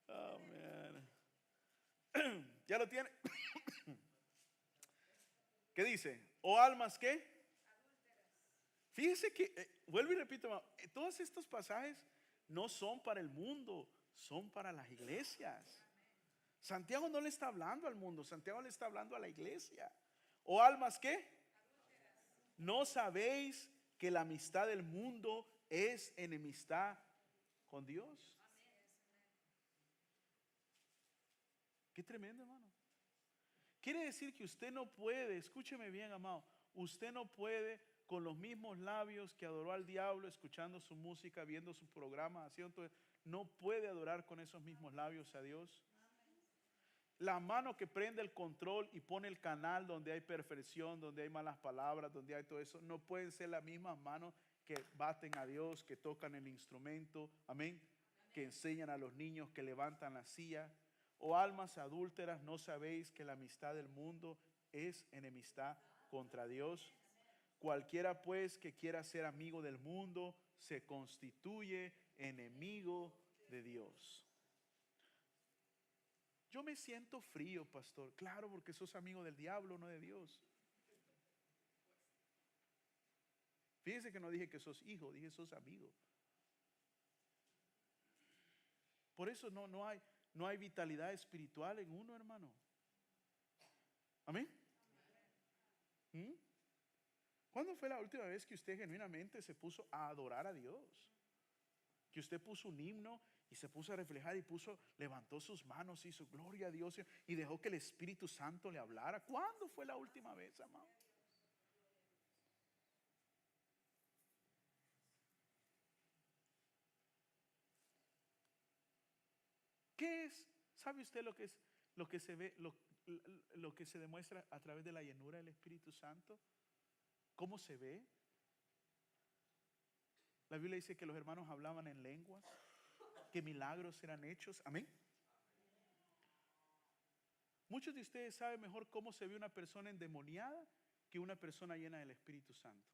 Oh, man. ¿Ya lo tiene? ¿Qué dice? ¿O almas qué? Fíjese que, vuelvo y repito, todos estos pasajes no son para el mundo, son para las iglesias. Santiago no le está hablando al mundo, Santiago le está hablando a la iglesia. ¿O almas qué? ¿No sabéis que la amistad del mundo es enemistad con Dios? Qué tremendo, hermano. Quiere decir que usted no puede, escúcheme bien, amado, usted no puede con los mismos labios que adoró al diablo, escuchando su música, viendo su programa, haciendo todo, no puede adorar con esos mismos labios a Dios. La mano que prende el control y pone el canal donde hay perversión, donde hay malas palabras, donde hay todo eso, no pueden ser las mismas manos que baten a Dios, que tocan el instrumento, amén, que enseñan a los niños, que levantan la silla. O almas adúlteras, ¿no sabéis que la amistad del mundo es enemistad contra Dios? Cualquiera pues que quiera ser amigo del mundo se constituye enemigo de Dios. Yo me siento frío, pastor. Claro, porque sos amigo del diablo, no de Dios. Fíjese que no dije que sos hijo, dije sos amigo. Por eso no hay vitalidad espiritual en uno, hermano. Amén. ¿Cuándo fue la última vez que usted genuinamente se puso a adorar a Dios? Que usted puso un himno y se puso a reflejar y levantó sus manos y hizo gloria a Dios y dejó que el Espíritu Santo le hablara. ¿Cuándo fue la última vez, amado? ¿Qué es? ¿Sabe usted lo que es, lo que se ve, lo que se demuestra a través de la llenura del Espíritu Santo? ¿Cómo se ve? La Biblia dice que los hermanos hablaban en lenguas, que milagros eran hechos. Amén. Muchos de ustedes saben mejor cómo se ve una persona endemoniada que una persona llena del Espíritu Santo.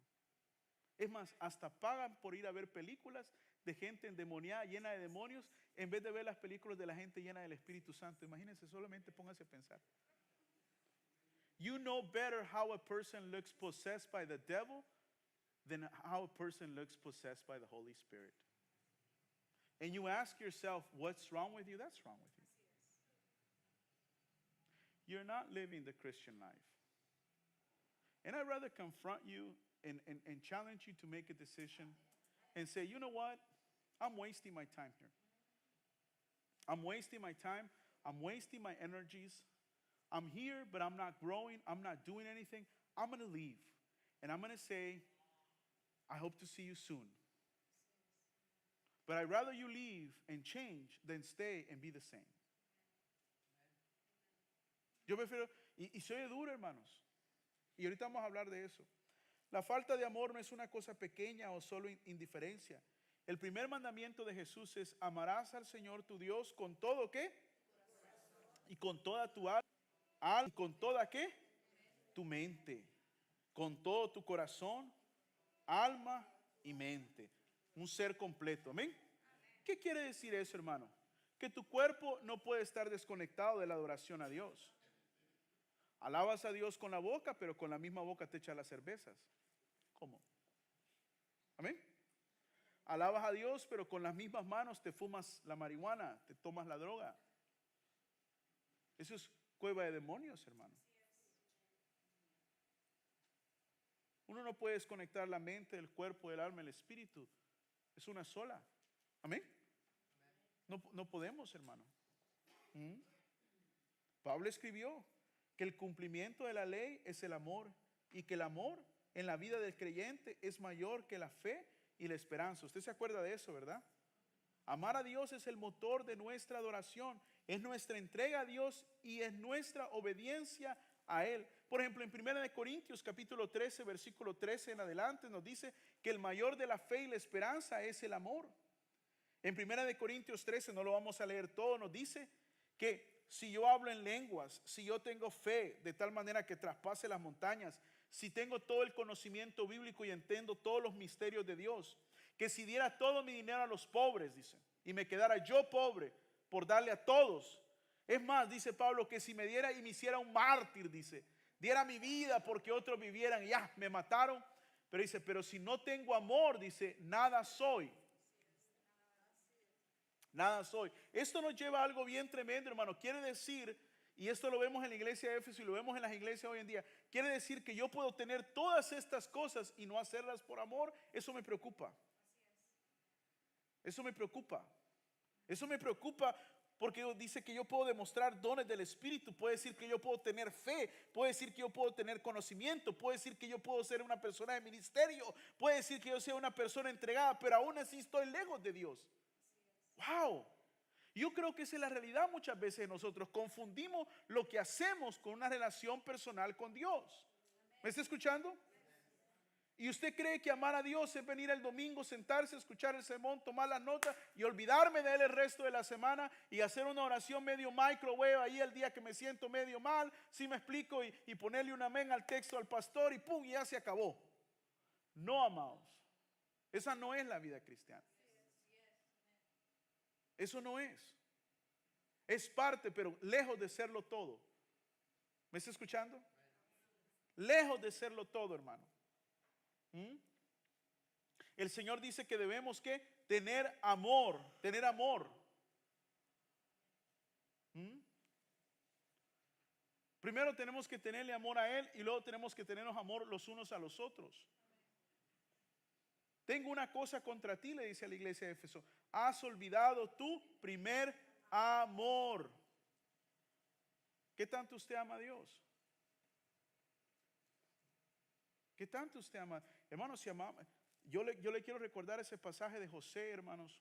Es más, hasta pagan por ir a ver películas de gente endemoniada, llena de demonios, en vez de ver las películas de la gente llena del Espíritu Santo. Imagínense, solamente pónganse a pensar. You know better how a person looks possessed by the devil than how a person looks possessed by the Holy Spirit. And you ask yourself, what's wrong with you? That's wrong with you. You're not living the Christian life. And I'd rather confront you and challenge you to make a decision and say, you know what? I'm wasting my time here. I'm wasting my time. I'm wasting my energies. I'm here, but I'm not growing. I'm not doing anything. I'm going to leave. And I'm going to say, I hope to see you soon. But I'd rather you leave and change than stay and be the same. Yo prefiero, y se oye duro, hermanos. Y ahorita vamos a hablar de eso. La falta de amor no es una cosa pequeña o solo indiferencia. El primer mandamiento de Jesús es: amarás al Señor tu Dios con todo, ¿qué? Y con toda tu alma, y con toda, ¿qué? Tu mente. Con todo tu corazón, alma y mente. Un ser completo. Amén. ¿Qué quiere decir eso, hermano? Que tu cuerpo no puede estar desconectado de la adoración a Dios. Alabas a Dios con la boca, pero con la misma boca te echas las cervezas. ¿Cómo? Amén. Alabas a Dios, pero con las mismas manos te fumas la marihuana, te tomas la droga. Eso es cueva de demonios, hermano. Uno no puede desconectar la mente, el cuerpo, el alma, el espíritu. Es una sola. Amén. No podemos, hermano. Pablo escribió que el cumplimiento de la ley es el amor, y que el amor en la vida del creyente es mayor que la fe y la esperanza. Usted se acuerda de eso, ¿verdad? Amar a Dios es el motor de nuestra adoración, es nuestra entrega a Dios y es nuestra obediencia a Él. Por ejemplo, en 1 Corintios capítulo 13, versículo 13 en adelante, nos dice que el mayor de la fe y la esperanza es el amor. En 1 Corintios 13, no lo vamos a leer todo, nos dice que si yo hablo en lenguas, si yo tengo fe de tal manera que traspase las montañas, si tengo todo el conocimiento bíblico y entiendo todos los misterios de Dios, que si diera todo mi dinero a los pobres, dice, y me quedara yo pobre por darle a todos. Es más, dice Pablo, que si me diera y me hiciera un mártir, dice, diera mi vida porque otros vivieran, y ya, me mataron. Pero dice, pero si no tengo amor, dice, nada soy. Nada soy. Esto nos lleva a algo bien tremendo, hermano. Quiere decir, y esto lo vemos en la iglesia de Éfeso y lo vemos en las iglesias hoy en día, quiere decir que yo puedo tener todas estas cosas y no hacerlas por amor. Eso me preocupa. Eso me preocupa. Eso me preocupa porque dice que yo puedo demostrar dones del Espíritu. Puede decir que yo puedo tener fe. Puede decir que yo puedo tener conocimiento. Puede decir que yo puedo ser una persona de ministerio. Puede decir que yo sea una persona entregada, pero aún así estoy lejos de Dios. Wow. Yo creo que esa es la realidad muchas veces. Nosotros confundimos lo que hacemos con una relación personal con Dios. ¿Me está escuchando? Y usted cree que amar a Dios es venir el domingo, sentarse, escuchar el sermón, tomar las notas y olvidarme de él el resto de la semana y hacer una oración medio microwave ahí el día que me siento medio mal, si me explico, y ponerle un amén al texto al pastor y pum, ya se acabó. No, amados. Esa no es la vida cristiana. Eso no es. Es parte, pero lejos de serlo todo. ¿Me está escuchando? Lejos de serlo todo, hermano. El Señor dice que debemos que tener amor, tener amor. Primero tenemos que tenerle amor a Él y luego tenemos que tenernos amor los unos a los otros. Tengo una cosa contra ti, le dice a la iglesia de Éfeso: has olvidado tu primer amor. ¿Qué tanto usted ama a Dios? ¿Qué tanto usted ama? Hermanos, si amamos, yo le quiero recordar ese pasaje de José, hermanos,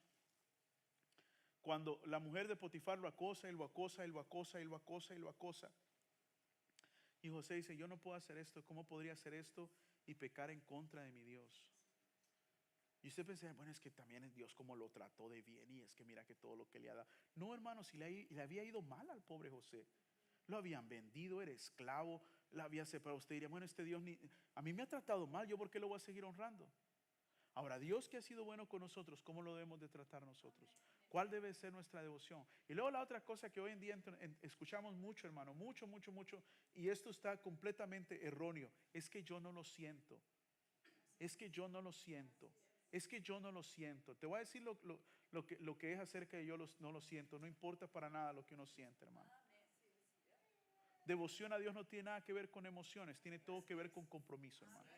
Cuando la mujer de Potifar lo acosa, él lo acosa, él lo acosa, él lo acosa, él lo acosa. Y José dice, yo no puedo hacer esto, ¿cómo podría hacer esto y pecar en contra de mi Dios? Y usted piensa, bueno, es que también es Dios como lo trató de bien y es que mira que todo lo que le ha dado. No, hermano, si le había ido mal al pobre José. Lo habían vendido, era esclavo, la había separado. Usted diría, bueno, este Dios a mí me ha tratado mal, ¿yo por qué lo voy a seguir honrando? Ahora, Dios que ha sido bueno con nosotros, ¿cómo lo debemos de tratar nosotros? ¿Cuál debe ser nuestra devoción? Y luego la otra cosa que hoy en día escuchamos mucho, hermano, mucho, y esto está completamente erróneo, es que yo no lo siento. Es que yo no lo siento. Es que yo no lo siento. Te voy a decir lo que es acerca de no lo siento. No importa para nada lo que uno siente, hermano. Devoción a Dios no tiene nada que ver con emociones, tiene todo que ver con compromiso, hermano.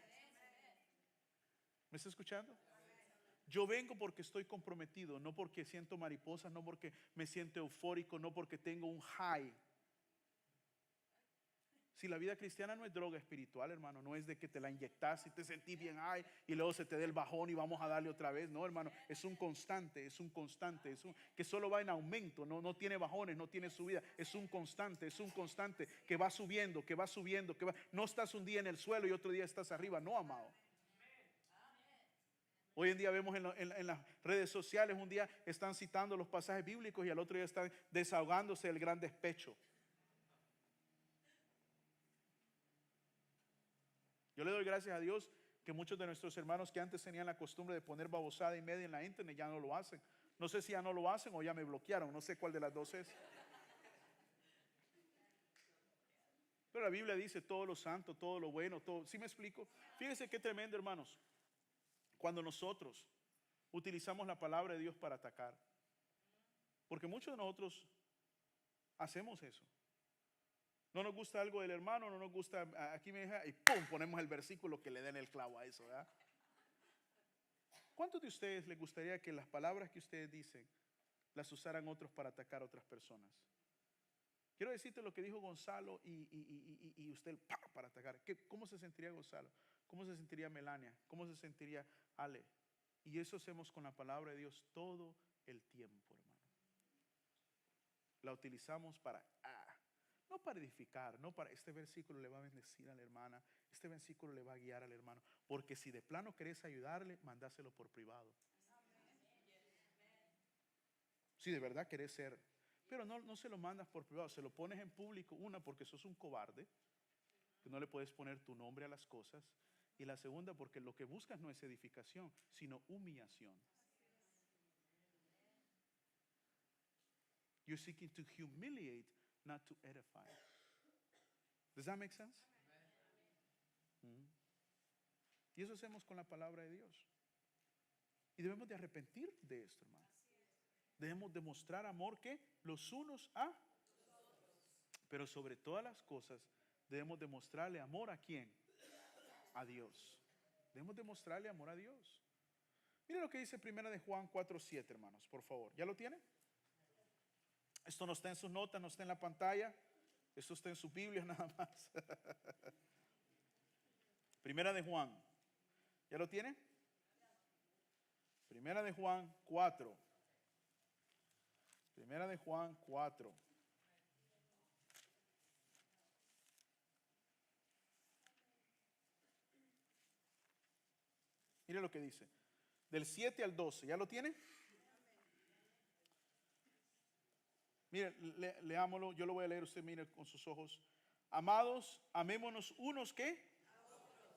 ¿Me está escuchando? Yo vengo porque estoy comprometido, no porque siento mariposas, no porque me siento eufórico, no porque tengo un high. Si la vida cristiana no es droga espiritual, hermano, no es de que te la inyectas y te sentís bien high y luego se te dé el bajón y vamos a darle otra vez. No, hermano, es un constante, que solo va en aumento, no tiene bajones, no tiene subida. Es un constante que va subiendo, no estás un día en el suelo y otro día estás arriba, no, amado. Hoy en día vemos en las redes sociales, un día están citando los pasajes bíblicos y al otro día están desahogándose del gran despecho. Yo le doy gracias a Dios que muchos de nuestros hermanos que antes tenían la costumbre de poner babosada y media en la internet ya no lo hacen. No sé si ya no lo hacen o ya me bloquearon, no sé cuál de las dos es. Pero la Biblia dice todo lo santo, todo lo bueno, todo. ¿Sí me explico? Fíjense qué tremendo, hermanos. Cuando nosotros utilizamos la palabra de Dios para atacar. Porque muchos de nosotros hacemos eso. No nos gusta algo del hermano, no nos gusta, aquí me deja y ¡pum! Ponemos el versículo que le den el clavo a eso, ¿verdad? ¿Cuántos de ustedes les gustaría que las palabras que ustedes dicen las usaran otros para atacar a otras personas? Quiero decirte lo que dijo Gonzalo y usted para atacar. ¿Cómo se sentiría Gonzalo? ¿Cómo se sentiría Melania? ¿Cómo se sentiría Ale? Y eso hacemos con la palabra de Dios todo el tiempo, hermano. La utilizamos para no para edificar, no para este versículo le va a bendecir a la hermana, este versículo le va a guiar al hermano, porque si de plano querés ayudarle, mandáselo por privado. Si de verdad querés ser, pero no se lo mandas por privado, se lo pones en público, una porque sos un cobarde, que no le puedes poner tu nombre a las cosas, y la segunda porque lo que buscas no es edificación, sino humillación. You're seeking to humiliate, not to edify. Does that make sense? Y eso hacemos con la palabra de Dios. Y debemos de arrepentir de esto, hermano. Debemos demostrar amor que los unos a pero sobre todas las cosas debemos demostrarle amor a ¿quién? A Dios. Debemos demostrarle amor a Dios. Mire lo que dice 1 de Juan 4:7, hermanos, por favor. ¿Ya lo tiene? Esto no está en sus notas, no está en la pantalla. Esto está en su Biblia nada más. Primera de Juan. ¿Ya lo tiene? Primera de Juan 4. Primera de Juan 4. Mire lo que dice. Del 7 al 12. ¿Ya lo tiene? Mire, leámoslo. Yo lo voy a leer. Usted mire con sus ojos. Amados, amémonos unos que.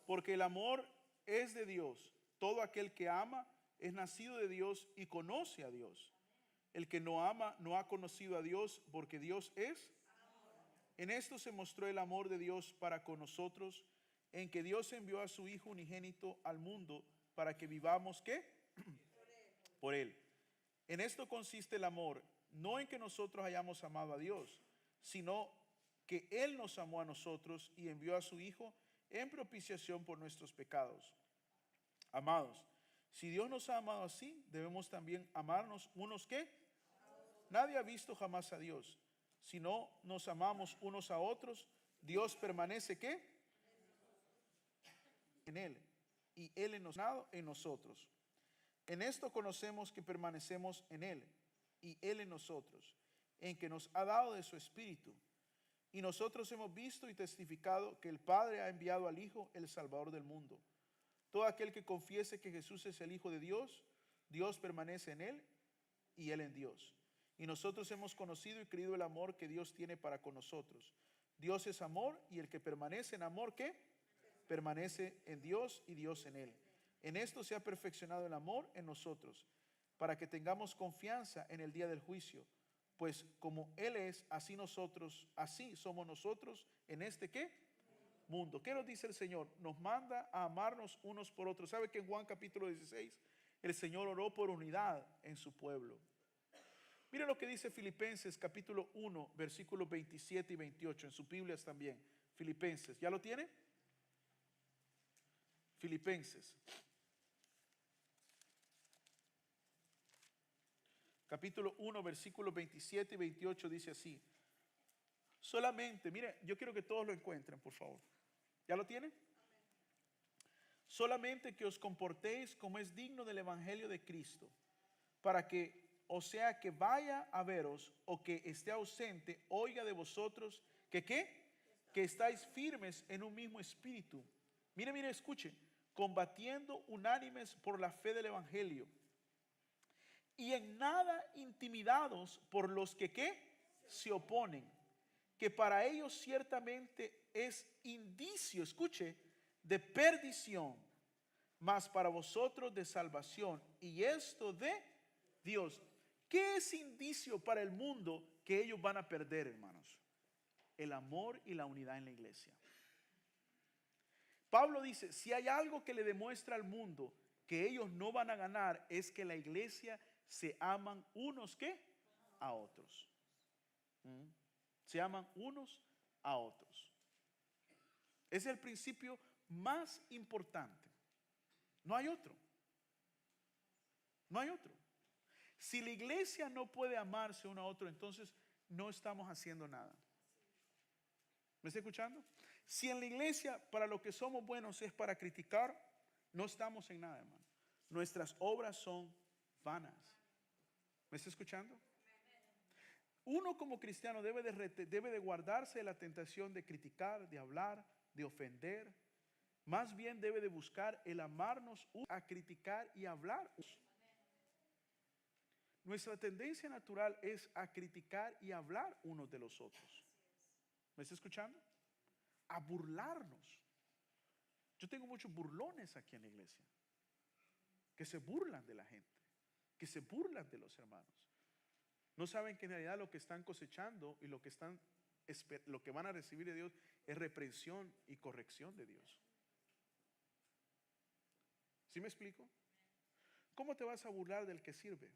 Porque el amor es de Dios. Todo aquel que ama es nacido de Dios y conoce a Dios. El que no ama no ha conocido a Dios porque Dios es. En esto se mostró el amor de Dios para con nosotros, en que Dios envió a su Hijo unigénito al mundo para que vivamos ¿qué? Por Él. En esto consiste el amor, no en que nosotros hayamos amado a Dios, sino que Él nos amó a nosotros y envió a su Hijo en propiciación por nuestros pecados. Amados, si Dios nos ha amado así, debemos también amarnos unos ¿qué? Nadie ha visto jamás a Dios. Si no nos amamos unos a otros, Dios permanece ¿qué? En Él. Y Él en nosotros. En esto conocemos que permanecemos en Él, y Él en nosotros, en que nos ha dado de su Espíritu. Y nosotros hemos visto y testificado que el Padre ha enviado al Hijo, el Salvador del mundo. Todo aquel que confiese que Jesús es el Hijo de Dios, Dios permanece en Él y Él en Dios. Y nosotros hemos conocido y creído el amor que Dios tiene para con nosotros. Dios es amor, y el que permanece en amor, ¿qué? Permanece en Dios y Dios en Él. En esto se ha perfeccionado el amor en nosotros, para que tengamos confianza en el día del juicio. Pues como Él es, así somos nosotros en este ¿qué? Mundo. ¿Qué nos dice el Señor? Nos manda a amarnos unos por otros. ¿Sabe que en Juan capítulo 16 el Señor oró por unidad en su pueblo? Miren lo que dice Filipenses capítulo 1, versículos 27 y 28. En sus Biblias también. Filipenses, ¿ya lo tiene? Filipenses capítulo 1, versículos 27 y 28 dice así. Solamente, mire, yo quiero que todos lo encuentren, por favor. ¿Ya lo tienen? Solamente que os comportéis como es digno del evangelio de Cristo, para que, o sea que vaya a veros o que esté ausente, oiga de vosotros que ¿qué? Que estáis firmes en un mismo espíritu. Mire, escuche, combatiendo unánimes por la fe del evangelio, y en nada intimidados por los que ¿qué? Se oponen, que para ellos ciertamente es indicio, escuche, de perdición, mas para vosotros de salvación, y esto de Dios. ¿Qué es indicio para el mundo que ellos van a perder, hermanos? El amor y la unidad en la iglesia. Pablo dice, si hay algo que le demuestra al mundo que ellos no van a ganar, es que la iglesia se aman unos ¿qué? A otros. Se aman unos a otros. Es el principio más importante. No hay otro. No hay otro. Si la iglesia no puede amarse uno a otro, entonces no estamos haciendo nada. ¿Me está escuchando? Si en la iglesia para lo que somos buenos es para criticar, no estamos en nada, hermano. Nuestras obras son vanas. ¿Me está escuchando? Uno como cristiano debe de guardarse de la tentación de criticar, de hablar, de ofender. Más bien debe de buscar el amarnos a criticar y hablar. Nuestra tendencia natural es a criticar y hablar unos de los otros. ¿Me está escuchando? A burlarnos. Yo tengo muchos burlones aquí en la iglesia que se burlan de la gente, que se burlan de los hermanos. No saben que en realidad lo que están cosechando y lo que van a recibir de Dios es reprensión y corrección de Dios. ¿Sí me explico? ¿Cómo te vas a burlar del que sirve?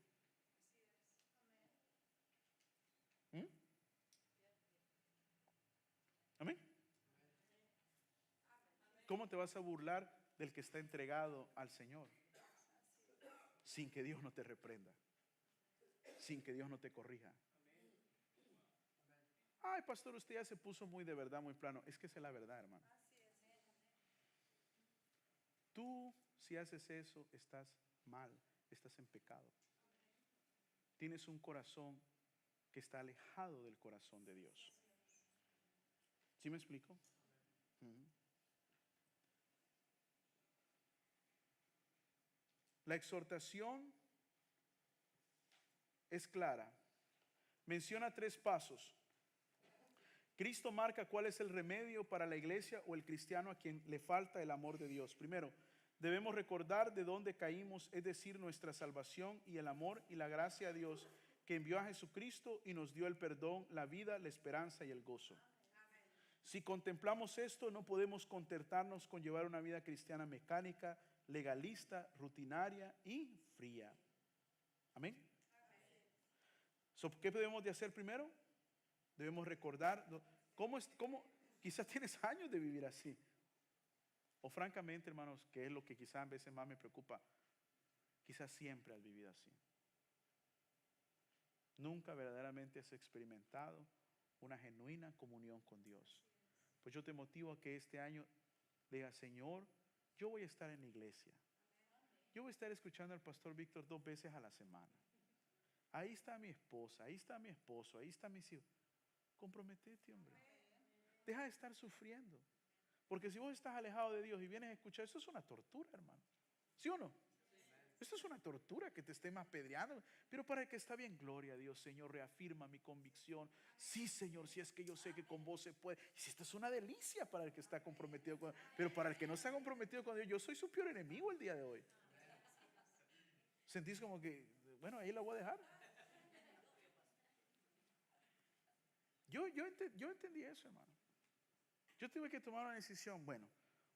¿Amén? ¿Cómo te vas a burlar del que está entregado al Señor? Sin que Dios no te reprenda, sin que Dios no te corrija. Ay, pastor, usted ya se puso muy de verdad, muy plano. Es que esa es la verdad, hermano. Tú, si haces eso, estás mal, estás en pecado. Tienes un corazón que está alejado del corazón de Dios. ¿Sí me explico? La exhortación es clara. Menciona 3 pasos. Cristo marca cuál es el remedio para la iglesia o el cristiano a quien le falta el amor de Dios. Primero, debemos recordar de dónde caímos, es decir, nuestra salvación y el amor y la gracia a Dios que envió a Jesucristo y nos dio el perdón, la vida, la esperanza y el gozo. Si contemplamos esto, no podemos contentarnos con llevar una vida cristiana mecánica, legalista, rutinaria y fría. Amén. ¿Qué debemos de hacer primero? Debemos recordar cómo quizás tienes años de vivir así. O francamente, hermanos, que es lo que quizás a veces más me preocupa, quizás siempre has vivido así. Nunca verdaderamente has experimentado una genuina comunión con Dios. Pues yo te motivo a que este año digas, Señor, yo voy a estar en la iglesia. Yo voy a estar escuchando al pastor Víctor 2 veces a la semana. ahí está mi esposa, ahí está mi esposo, ahí está mis hijos. Comprometete, hombre. Deja de estar sufriendo. Porque si vos estás alejado de Dios y vienes a escuchar, eso es una tortura, hermano. ¿Sí o no? Esto es una tortura que te estén apedreando. Pero para el que está bien, gloria a Dios, Señor, reafirma mi convicción. Sí, Señor, si es que yo sé que con vos se puede. Y si esta es una delicia para el que está comprometido con Dios. Pero para el que no está comprometido con Dios, yo soy su peor enemigo el día de hoy. Sentís como que, bueno, ahí la voy a dejar. Yo entendí eso, hermano. Yo tuve que tomar una decisión. Bueno,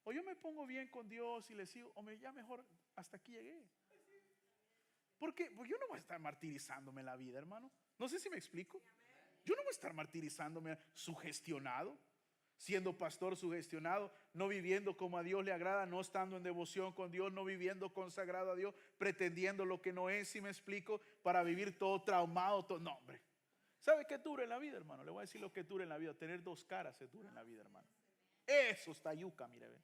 o yo me pongo bien con Dios y le sigo, o ya mejor hasta aquí llegué. Porque pues yo no voy a estar martirizándome la vida, hermano. No sé si me explico. Yo no voy a estar martirizándome sugestionado, siendo pastor sugestionado, no viviendo como a Dios le agrada, no estando en devoción con Dios, no viviendo consagrado a Dios, pretendiendo lo que no es, si me explico, para vivir todo traumado. No, hombre. ¿Sabe qué dura en la vida, hermano? Le voy a decir lo que dura en la vida. Tener dos caras es dura en la vida, hermano. Eso está yuca, mire. Ve.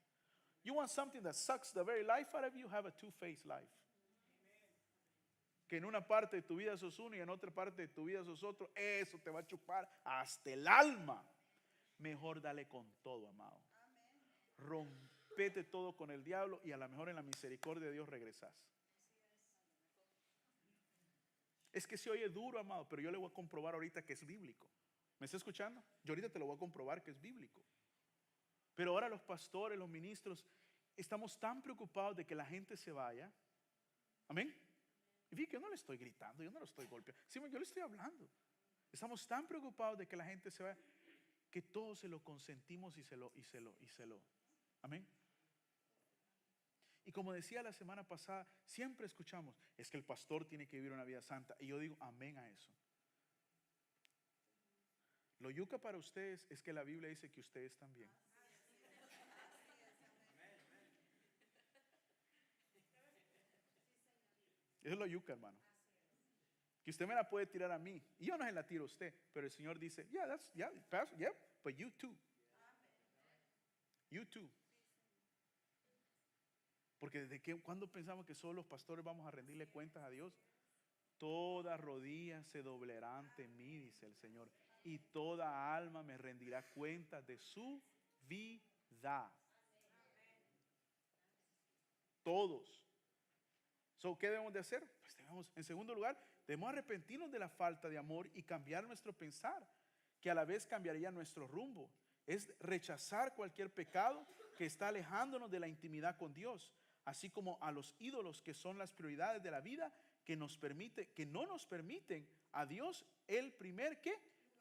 You want something that sucks the very life out of you, have a two-faced life. Que en una parte de tu vida sos uno y en otra parte de tu vida sos otro. Eso te va a chupar hasta el alma. Mejor dale con todo, amado. Rompete todo con el diablo y a lo mejor en la misericordia de Dios regresas. Es que se oye duro, amado, pero yo le voy a comprobar ahorita que es bíblico. ¿Me está escuchando? Yo ahorita te lo voy a comprobar que es bíblico. Pero ahora los pastores, los ministros, estamos tan preocupados de que la gente se vaya. Amén. Y fíjate que yo no le estoy gritando, yo no lo estoy golpeando. Sí, yo le estoy hablando. Estamos tan preocupados de que la gente se vaya que todos se lo consentimos y se lo. Amén. Y como decía la semana pasada, siempre escuchamos, es que el pastor tiene que vivir una vida santa. Y yo digo, amén a eso. Lo yuca para ustedes es que la Biblia dice que ustedes también. Eso es lo yuca, hermano. Que usted me la puede tirar a mí y yo no se la tiro a usted, pero el Señor dice, but you too. You too. Porque cuando pensamos que solo los pastores vamos a rendirle cuentas a Dios, toda rodilla se doblará ante mí, dice el Señor, y toda alma me rendirá cuentas de su vida. Todos. ¿Qué debemos de hacer? Pues en segundo lugar, debemos arrepentirnos de la falta de amor y cambiar nuestro pensar, que a la vez cambiaría nuestro rumbo. Es rechazar cualquier pecado que está alejándonos de la intimidad con Dios, así como a los ídolos que son las prioridades de la vida que no nos permiten a Dios el primer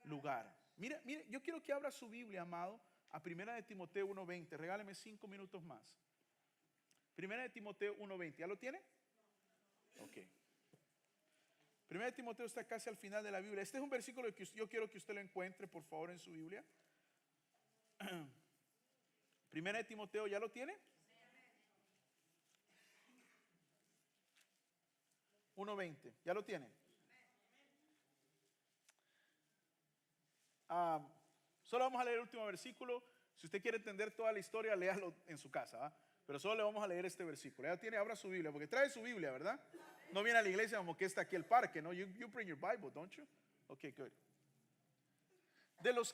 lugar. Mire, yo quiero que abra su Biblia, amado, a 1 de Timoteo 1:20. Regáleme 5 minutos más. 1 de Timoteo 1:20. ¿Ya lo tiene? Ok. 1 de Timoteo está casi al final de la Biblia. Este es un versículo que yo quiero que usted lo encuentre, por favor, en su Biblia. 1 de Timoteo, ¿ya lo tiene? 1:20. ¿Ya lo tiene? Solo vamos a leer el último versículo. Si usted quiere entender toda la historia, léalo en su casa. Pero solo le vamos a leer este versículo. Ya tiene, abra su Biblia, porque trae su Biblia, ¿verdad? No viene a la iglesia como que está aquí el parque, ¿no? You bring your Bible, don't you? Okay, good. De los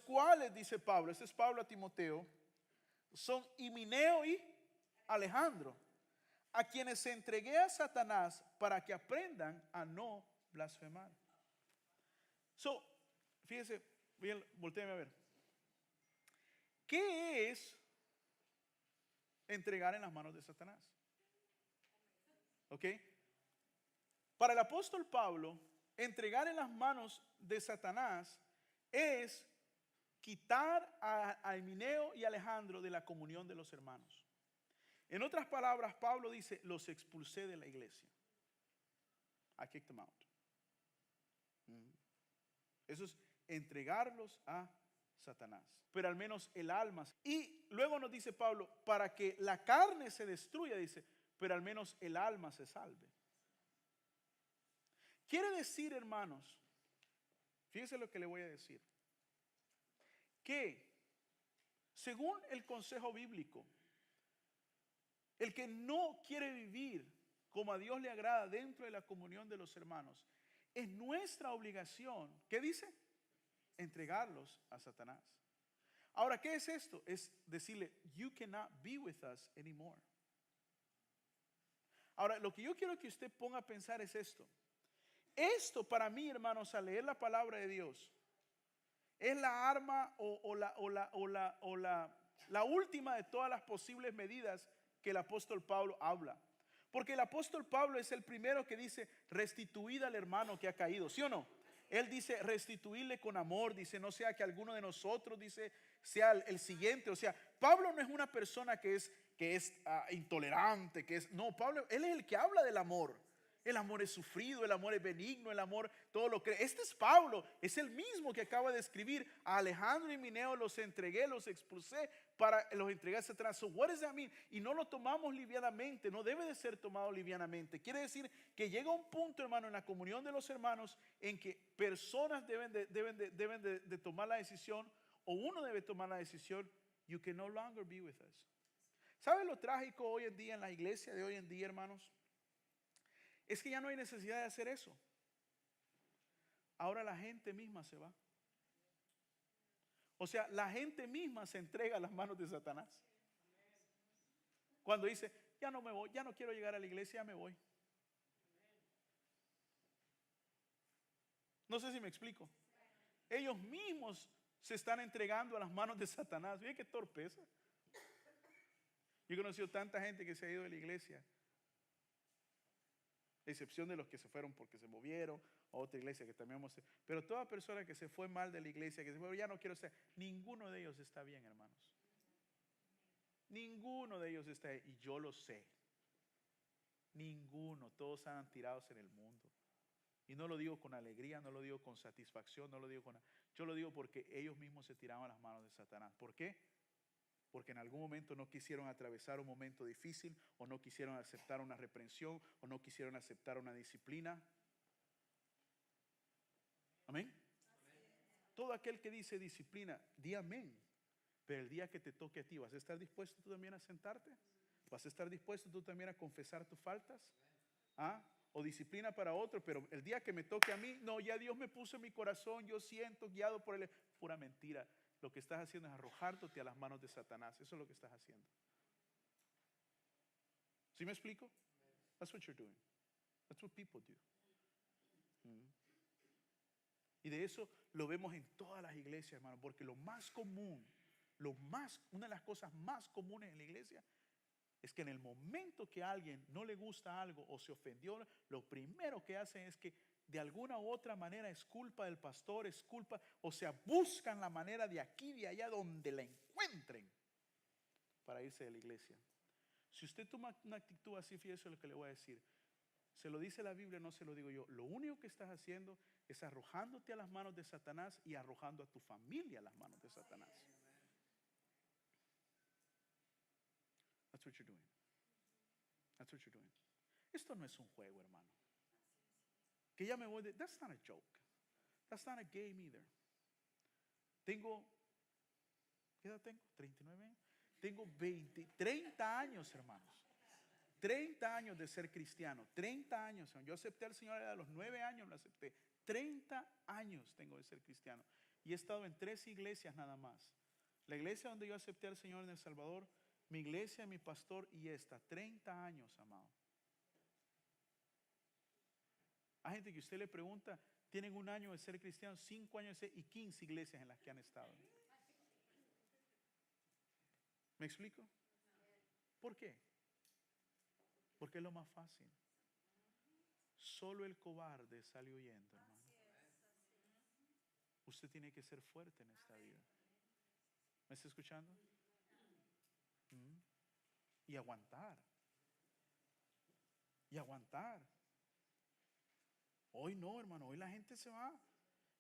cuales, dice Pablo, este es Pablo a Timoteo, son Himeneo y Alejandro, a quienes entregué a Satanás para que aprendan a no blasfemar. Fíjese, bien, voltéeme a ver. ¿Qué es entregar en las manos de Satanás? ¿Ok? Para el apóstol Pablo, entregar en las manos de Satanás es quitar a Himeneo y Alejandro de la comunión de los hermanos. En otras palabras, Pablo dice, los expulsé de la iglesia. I kicked them out. Eso es entregarlos a Satanás. Pero al menos el alma. Y luego nos dice Pablo, para que la carne se destruya, dice, pero al menos el alma se salve. Quiere decir, hermanos, fíjense lo que le voy a decir, que según el consejo bíblico, el que no quiere vivir como a Dios le agrada dentro de la comunión de los hermanos, es nuestra obligación, ¿qué dice? Entregarlos a Satanás. Ahora, ¿qué es esto? Es decirle, you cannot be with us anymore. Ahora, lo que yo quiero que usted ponga a pensar es esto. Esto para mí, hermanos, al leer la palabra de Dios, es la arma la última de todas las posibles medidas que el apóstol Pablo habla. Porque el apóstol Pablo es el primero que dice, restituid al hermano que ha caído, ¿sí o no? Él dice, restituirle con amor, dice, no sea que alguno de nosotros, dice, sea el siguiente. O sea, Pablo no es una persona que es intolerante, no, Pablo, él es el que habla del amor. El amor es sufrido, el amor es benigno, el amor todo lo cree. Este es Pablo, es el mismo que acaba de escribir, a Alejandro y Mineo los entregué, los expulsé para los entregar a Satanás. So what does that mean? Y no lo tomamos livianamente, no debe de ser tomado livianamente. Quiere decir que llega un punto, hermano, en la comunión de los hermanos en que personas deben de tomar la decisión, o uno debe tomar la decisión, you can no longer be with us. ¿Sabe lo trágico hoy en día en la iglesia de hoy en día, hermanos? Es que ya no hay necesidad de hacer eso. Ahora la gente misma se va. O sea, la gente misma se entrega a las manos de Satanás. Cuando dice, ya no me voy, ya no quiero llegar a la iglesia, ya me voy. No sé si me explico. Ellos mismos se están entregando a las manos de Satanás. Miren qué torpeza. Yo he conocido tanta gente que se ha ido de la iglesia, a excepción de los que se fueron porque se movieron a otra iglesia que también vamos a hacer. Pero toda persona que se fue mal de la iglesia, que se fue, ya no quiero ser, ninguno de ellos está bien, hermanos. Ninguno de ellos está bien, y yo lo sé. Ninguno, todos han tirados en el mundo. Y no lo digo con alegría, no lo digo con satisfacción, no lo digo con... Yo lo digo porque ellos mismos se tiraban a las manos de Satanás. ¿Por qué? Porque en algún momento no quisieron atravesar un momento difícil, o no quisieron aceptar una reprensión, o no quisieron aceptar una disciplina. Amén. Todo aquel que dice disciplina, di amén. Pero el día que te toque a ti, ¿vas a estar dispuesto tú también a sentarte? ¿Vas a estar dispuesto tú también a confesar tus faltas? ¿Ah? O disciplina para otro, pero el día que me toque a mí, no, ya Dios me puso en mi corazón, yo siento guiado por él. Pura mentira. Lo que estás haciendo es arrojarte a las manos de Satanás. Eso es lo que estás haciendo. ¿Sí me explico? That's what you're doing. That's what people do. Y de eso lo vemos en todas las iglesias, hermano, porque lo más común, una de las cosas más comunes en la iglesia es que en el momento que a alguien no le gusta algo o se ofendió, lo primero que hacen es que de alguna u otra manera es culpa del pastor, es culpa, o sea, buscan la manera de aquí, de allá, donde la encuentren para irse de la iglesia. Si usted toma una actitud así, fíjese lo que le voy a decir. Se lo dice la Biblia, no se lo digo yo. Lo único que estás haciendo es arrojándote a las manos de Satanás y arrojando a tu familia a las manos de Satanás. That's what you're doing. That's what you're doing. Esto no es un juego, hermano. Que ya me voy de... That's not a joke. That's not a game either. ¿Qué edad tengo? 39 años. Tengo 30 años, hermanos. 30 años de ser cristiano. 30 años. Yo acepté al Señor a los 9 años, lo acepté. 30 años tengo de ser cristiano. Y he estado en 3 iglesias nada más. La iglesia donde yo acepté al Señor en El Salvador, mi iglesia, mi pastor y esta. 30 años, amado. Hay gente que usted le pregunta, tienen 1 año de ser cristianos, 5 años de ser, y 15 iglesias en las que han estado. ¿Me explico? ¿Por qué? Porque es lo más fácil. Solo el cobarde sale huyendo, hermano. Usted tiene que ser fuerte en esta vida. ¿Me está escuchando? Y aguantar. Y aguantar. Hoy no, hermano, hoy la gente se va.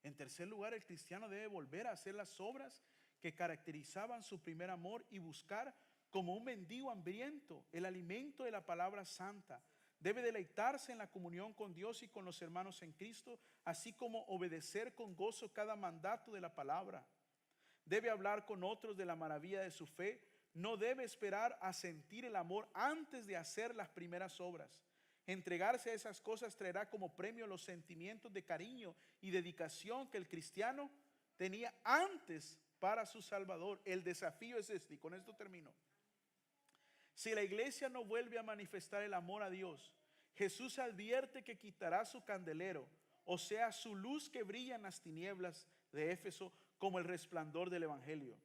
En tercer lugar, el cristiano debe volver a hacer las obras que caracterizaban su primer amor y buscar como un mendigo hambriento el alimento de la palabra santa. Debe deleitarse en la comunión con Dios y con los hermanos en Cristo, así como obedecer con gozo cada mandato de la palabra. Debe hablar con otros de la maravilla de su fe. No debe esperar a sentir el amor antes de hacer las primeras obras. Entregarse a esas cosas traerá como premio los sentimientos de cariño y dedicación que el cristiano tenía antes para su Salvador. El desafío es este, y con esto termino. Si la iglesia no vuelve a manifestar el amor a Dios, Jesús advierte que quitará su candelero, o sea, su luz que brilla en las tinieblas de Éfeso como el resplandor del evangelio.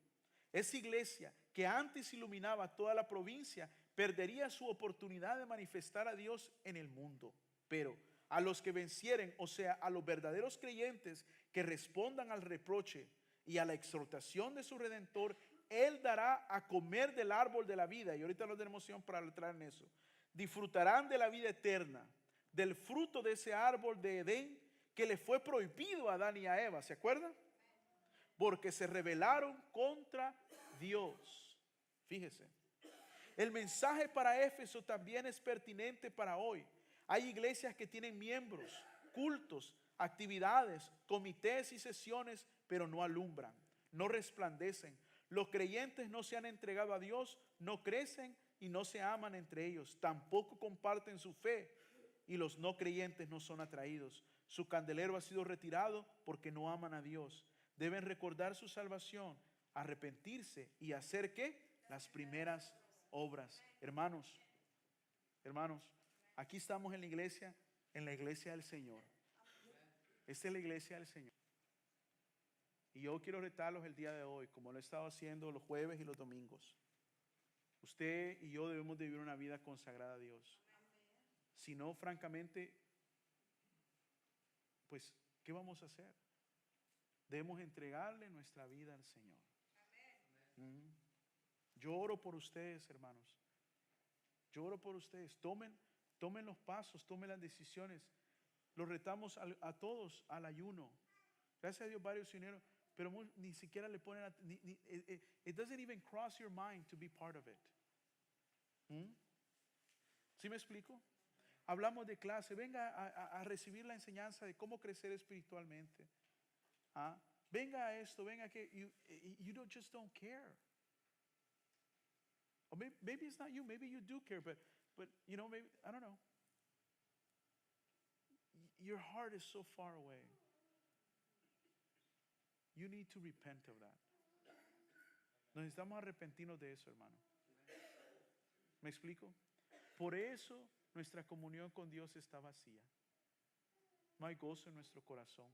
Esa iglesia que antes iluminaba toda la provincia perdería su oportunidad de manifestar a Dios en el mundo. Pero a los que vencieren, o sea, a los verdaderos creyentes que respondan al reproche y a la exhortación de su Redentor, Él dará a comer del árbol de la vida. Y ahorita no tenemos emoción para entrar en eso. Disfrutarán de la vida eterna, del fruto de ese árbol de Edén que le fue prohibido a Adán y a Eva. ¿Se acuerdan? Porque se rebelaron contra Dios. Fíjese. El mensaje para Éfeso también es pertinente para hoy. Hay iglesias que tienen miembros, cultos, actividades, comités y sesiones, pero no alumbran, no resplandecen. Los creyentes no se han entregado a Dios, no crecen y no se aman entre ellos. Tampoco comparten su fe y los no creyentes no son atraídos. Su candelero ha sido retirado porque no aman a Dios. Deben recordar su salvación, arrepentirse y hacer ¿qué? Las primeras obras. Hermanos, aquí estamos en la iglesia del Señor. Esta es la iglesia del Señor. Y yo quiero retarlos el día de hoy, como lo he estado haciendo los jueves y los domingos. Usted y yo debemos de vivir una vida consagrada a Dios. Si no, francamente, pues, ¿qué vamos a hacer? Debemos entregarle nuestra vida al Señor. Yo oro por ustedes, hermanos. Yo oro por ustedes. Tomen los pasos, tomen las decisiones. Los retamos a todos al ayuno. Gracias a Dios varios se unieron, pero ni siquiera le ponen, it doesn't even cross your mind to be part of it. ¿Sí me explico? Hablamos de clase, venga a recibir la enseñanza de cómo crecer espiritualmente. Venga a esto, venga que you just don't care. Or maybe it's not you, maybe you do care, but you know, maybe, I don't know. Your heart is so far away. You need to repent of that. Necesitamos arrepentirnos de eso, hermano. ¿Me explico? Por eso nuestra comunión con Dios está vacía. No hay gozo en nuestro corazón.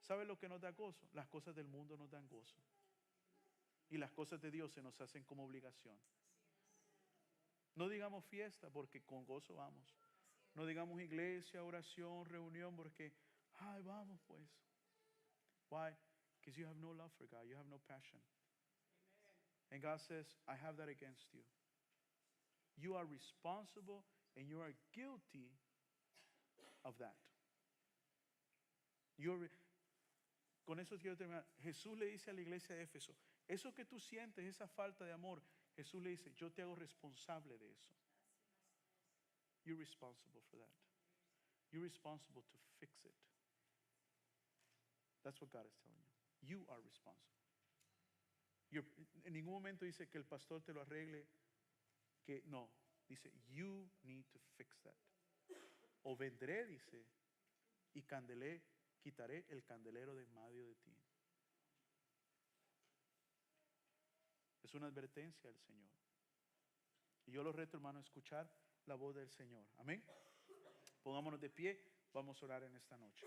¿Sabe lo que nos da gozo? Las cosas del mundo nos dan gozo. Y las cosas de Dios se nos hacen como obligación. No digamos fiesta porque con gozo vamos. No digamos iglesia, oración, reunión porque, ay, vamos pues. Why? Because you have no love for God. You have no passion. Amen. And God says, I have that against you. You are responsible and you are guilty of that. Con eso quiero terminar. Jesús le dice a la iglesia de Éfeso, eso que tú sientes, esa falta de amor, Jesús le dice, yo te hago responsable de eso. You're responsible for that. You're responsible to fix it. That's what God is telling you. You are responsible. En ningún momento dice que el pastor te lo arregle, que no. Dice, you need to fix that. O vendré, dice, y quitaré el candelero de en medio de ti. Es una advertencia del Señor. Y yo los reto, hermano, a escuchar la voz del Señor. Amén. Pongámonos de pie, vamos a orar en esta noche.